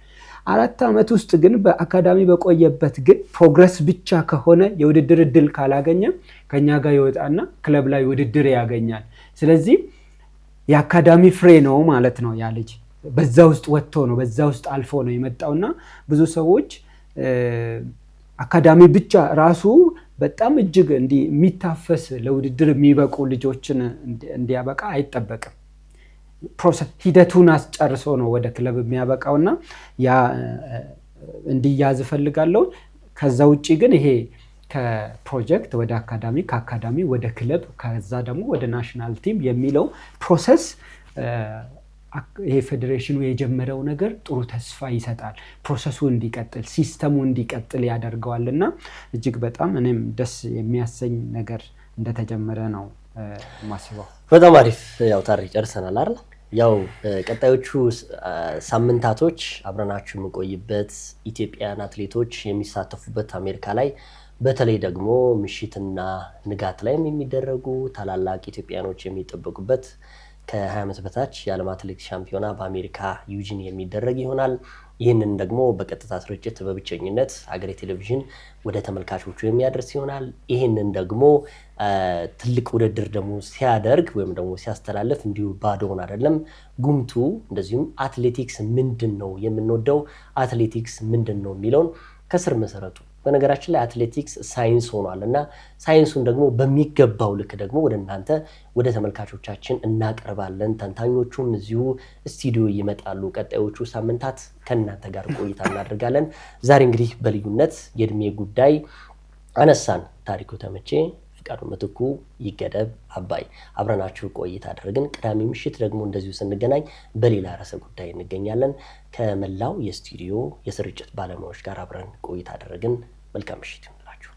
4 ዓመት ውስጥ ግን በአካዳሚ በቆየበት ግን ፕሮግረስ ብቻ ከሆነ የውድድር እድል ካላገኘ ከኛ ጋር ይወጣና ክለብ ላይ ውድድር ያገኛል። ስለዚህ የአካዳሚ ፍሬ ነው ማለት ነው ያ ልጅ። በዛ ውስጥ ወጥቶ ነው በዛ ውስጥ አልፎ ነው የመጣውና ብዙ ሰዎች አካዳሚ ብቻ ራሱ በጣም እጅግ የሚታፈስ ለውድድር የሚበቁ ልጆችን እንዲያበቃ አይጠበቅም። ፕሮሰስ ሂደቱን አስጨርሶ ነው ወደ ክለብ የሚያበቃውና ያ እንዲያዝ ፈልጋለሁ። ከዛ ውጪ ግን ይሄ ከፕሮጀክት ወደ አካዳሚ፣ ከአካዳሚ ወደ ክለብ፣ ከዛ ደግሞ ወደ ናሽናል ቲም የሚለው ፕሮሰስ ይሄ ፌዴሬሽኑ የጀመረው ነገር ጥሩ ተስፋ ይሰጣል። ፕሮሰሱ እንዲቀጥል፣ ሲስተሙ እንዲቀጥል ያደርገዋልና እጅግ በጣም እኔም ደስ የሚያሰኝ ነገር እንደተጀመረ ነው ማስበው። በጣም አሪፍ። ያው ታሪክ ጨርሰናል አይደል? ያው ቀጣዮቹ ሳምንታቶች አብረናችሁ የምንቆይበት ኢትዮጵያን አትሌቶች የሚሳተፉበት አሜሪካ ላይ በተለይ ደግሞ ምሽትና ንጋት ላይ የሚደረጉ ታላላቅ ኢትዮጵያኖች የሚጠበቁበት ከ20 ዓመት በታች የዓለም አትሌቲክስ ሻምፒዮና በአሜሪካ ዩጂን የሚደረግ ይሆናል። ይህንን ደግሞ በቀጥታ ስርጭት በብቸኝነት ሀገሬ ቴሌቪዥን ወደ ተመልካቾቹ የሚያደርስ ይሆናል። ይህንን ደግሞ ትልቅ ውድድር ደግሞ ሲያደርግ ወይም ደግሞ ሲያስተላልፍ እንዲሁ ባዶውን አይደለም። ጉምቱ እንደዚሁም አትሌቲክስ ምንድነው የምንወደው፣ አትሌቲክስ ምንድነው የሚለውን ከስር መሰረቱ በነገራችን ላይ አትሌቲክስ ሳይንስ ሆኗልና ሳይንሱን ደግሞ በሚገባው ልክ ደግሞ ወደ እናንተ ወደ ተመልካቾቻችን እናቀርባለን። ተንታኞቹም እዚሁ ስቱዲዮ ይመጣሉ። ቀጣዮቹ ሳምንታት ከእናንተ ጋር ቆይታ እናደርጋለን። ዛሬ እንግዲህ በልዩነት የእድሜ ጉዳይ አነሳን። ታሪኩ ተመቼ፣ ፍቃዱ ምትኩ፣ ይገደብ አባይ አብረናችሁ ቆይታ አደረግን። ቅዳሜ ምሽት ደግሞ እንደዚሁ ስንገናኝ በሌላ ርዕሰ ጉዳይ እንገኛለን። ከመላው የስቱዲዮ የስርጭት ባለሙያዎች ጋር አብረን ቆይታ አደረግን። መልካም ምሽት ይሁንላችሁ።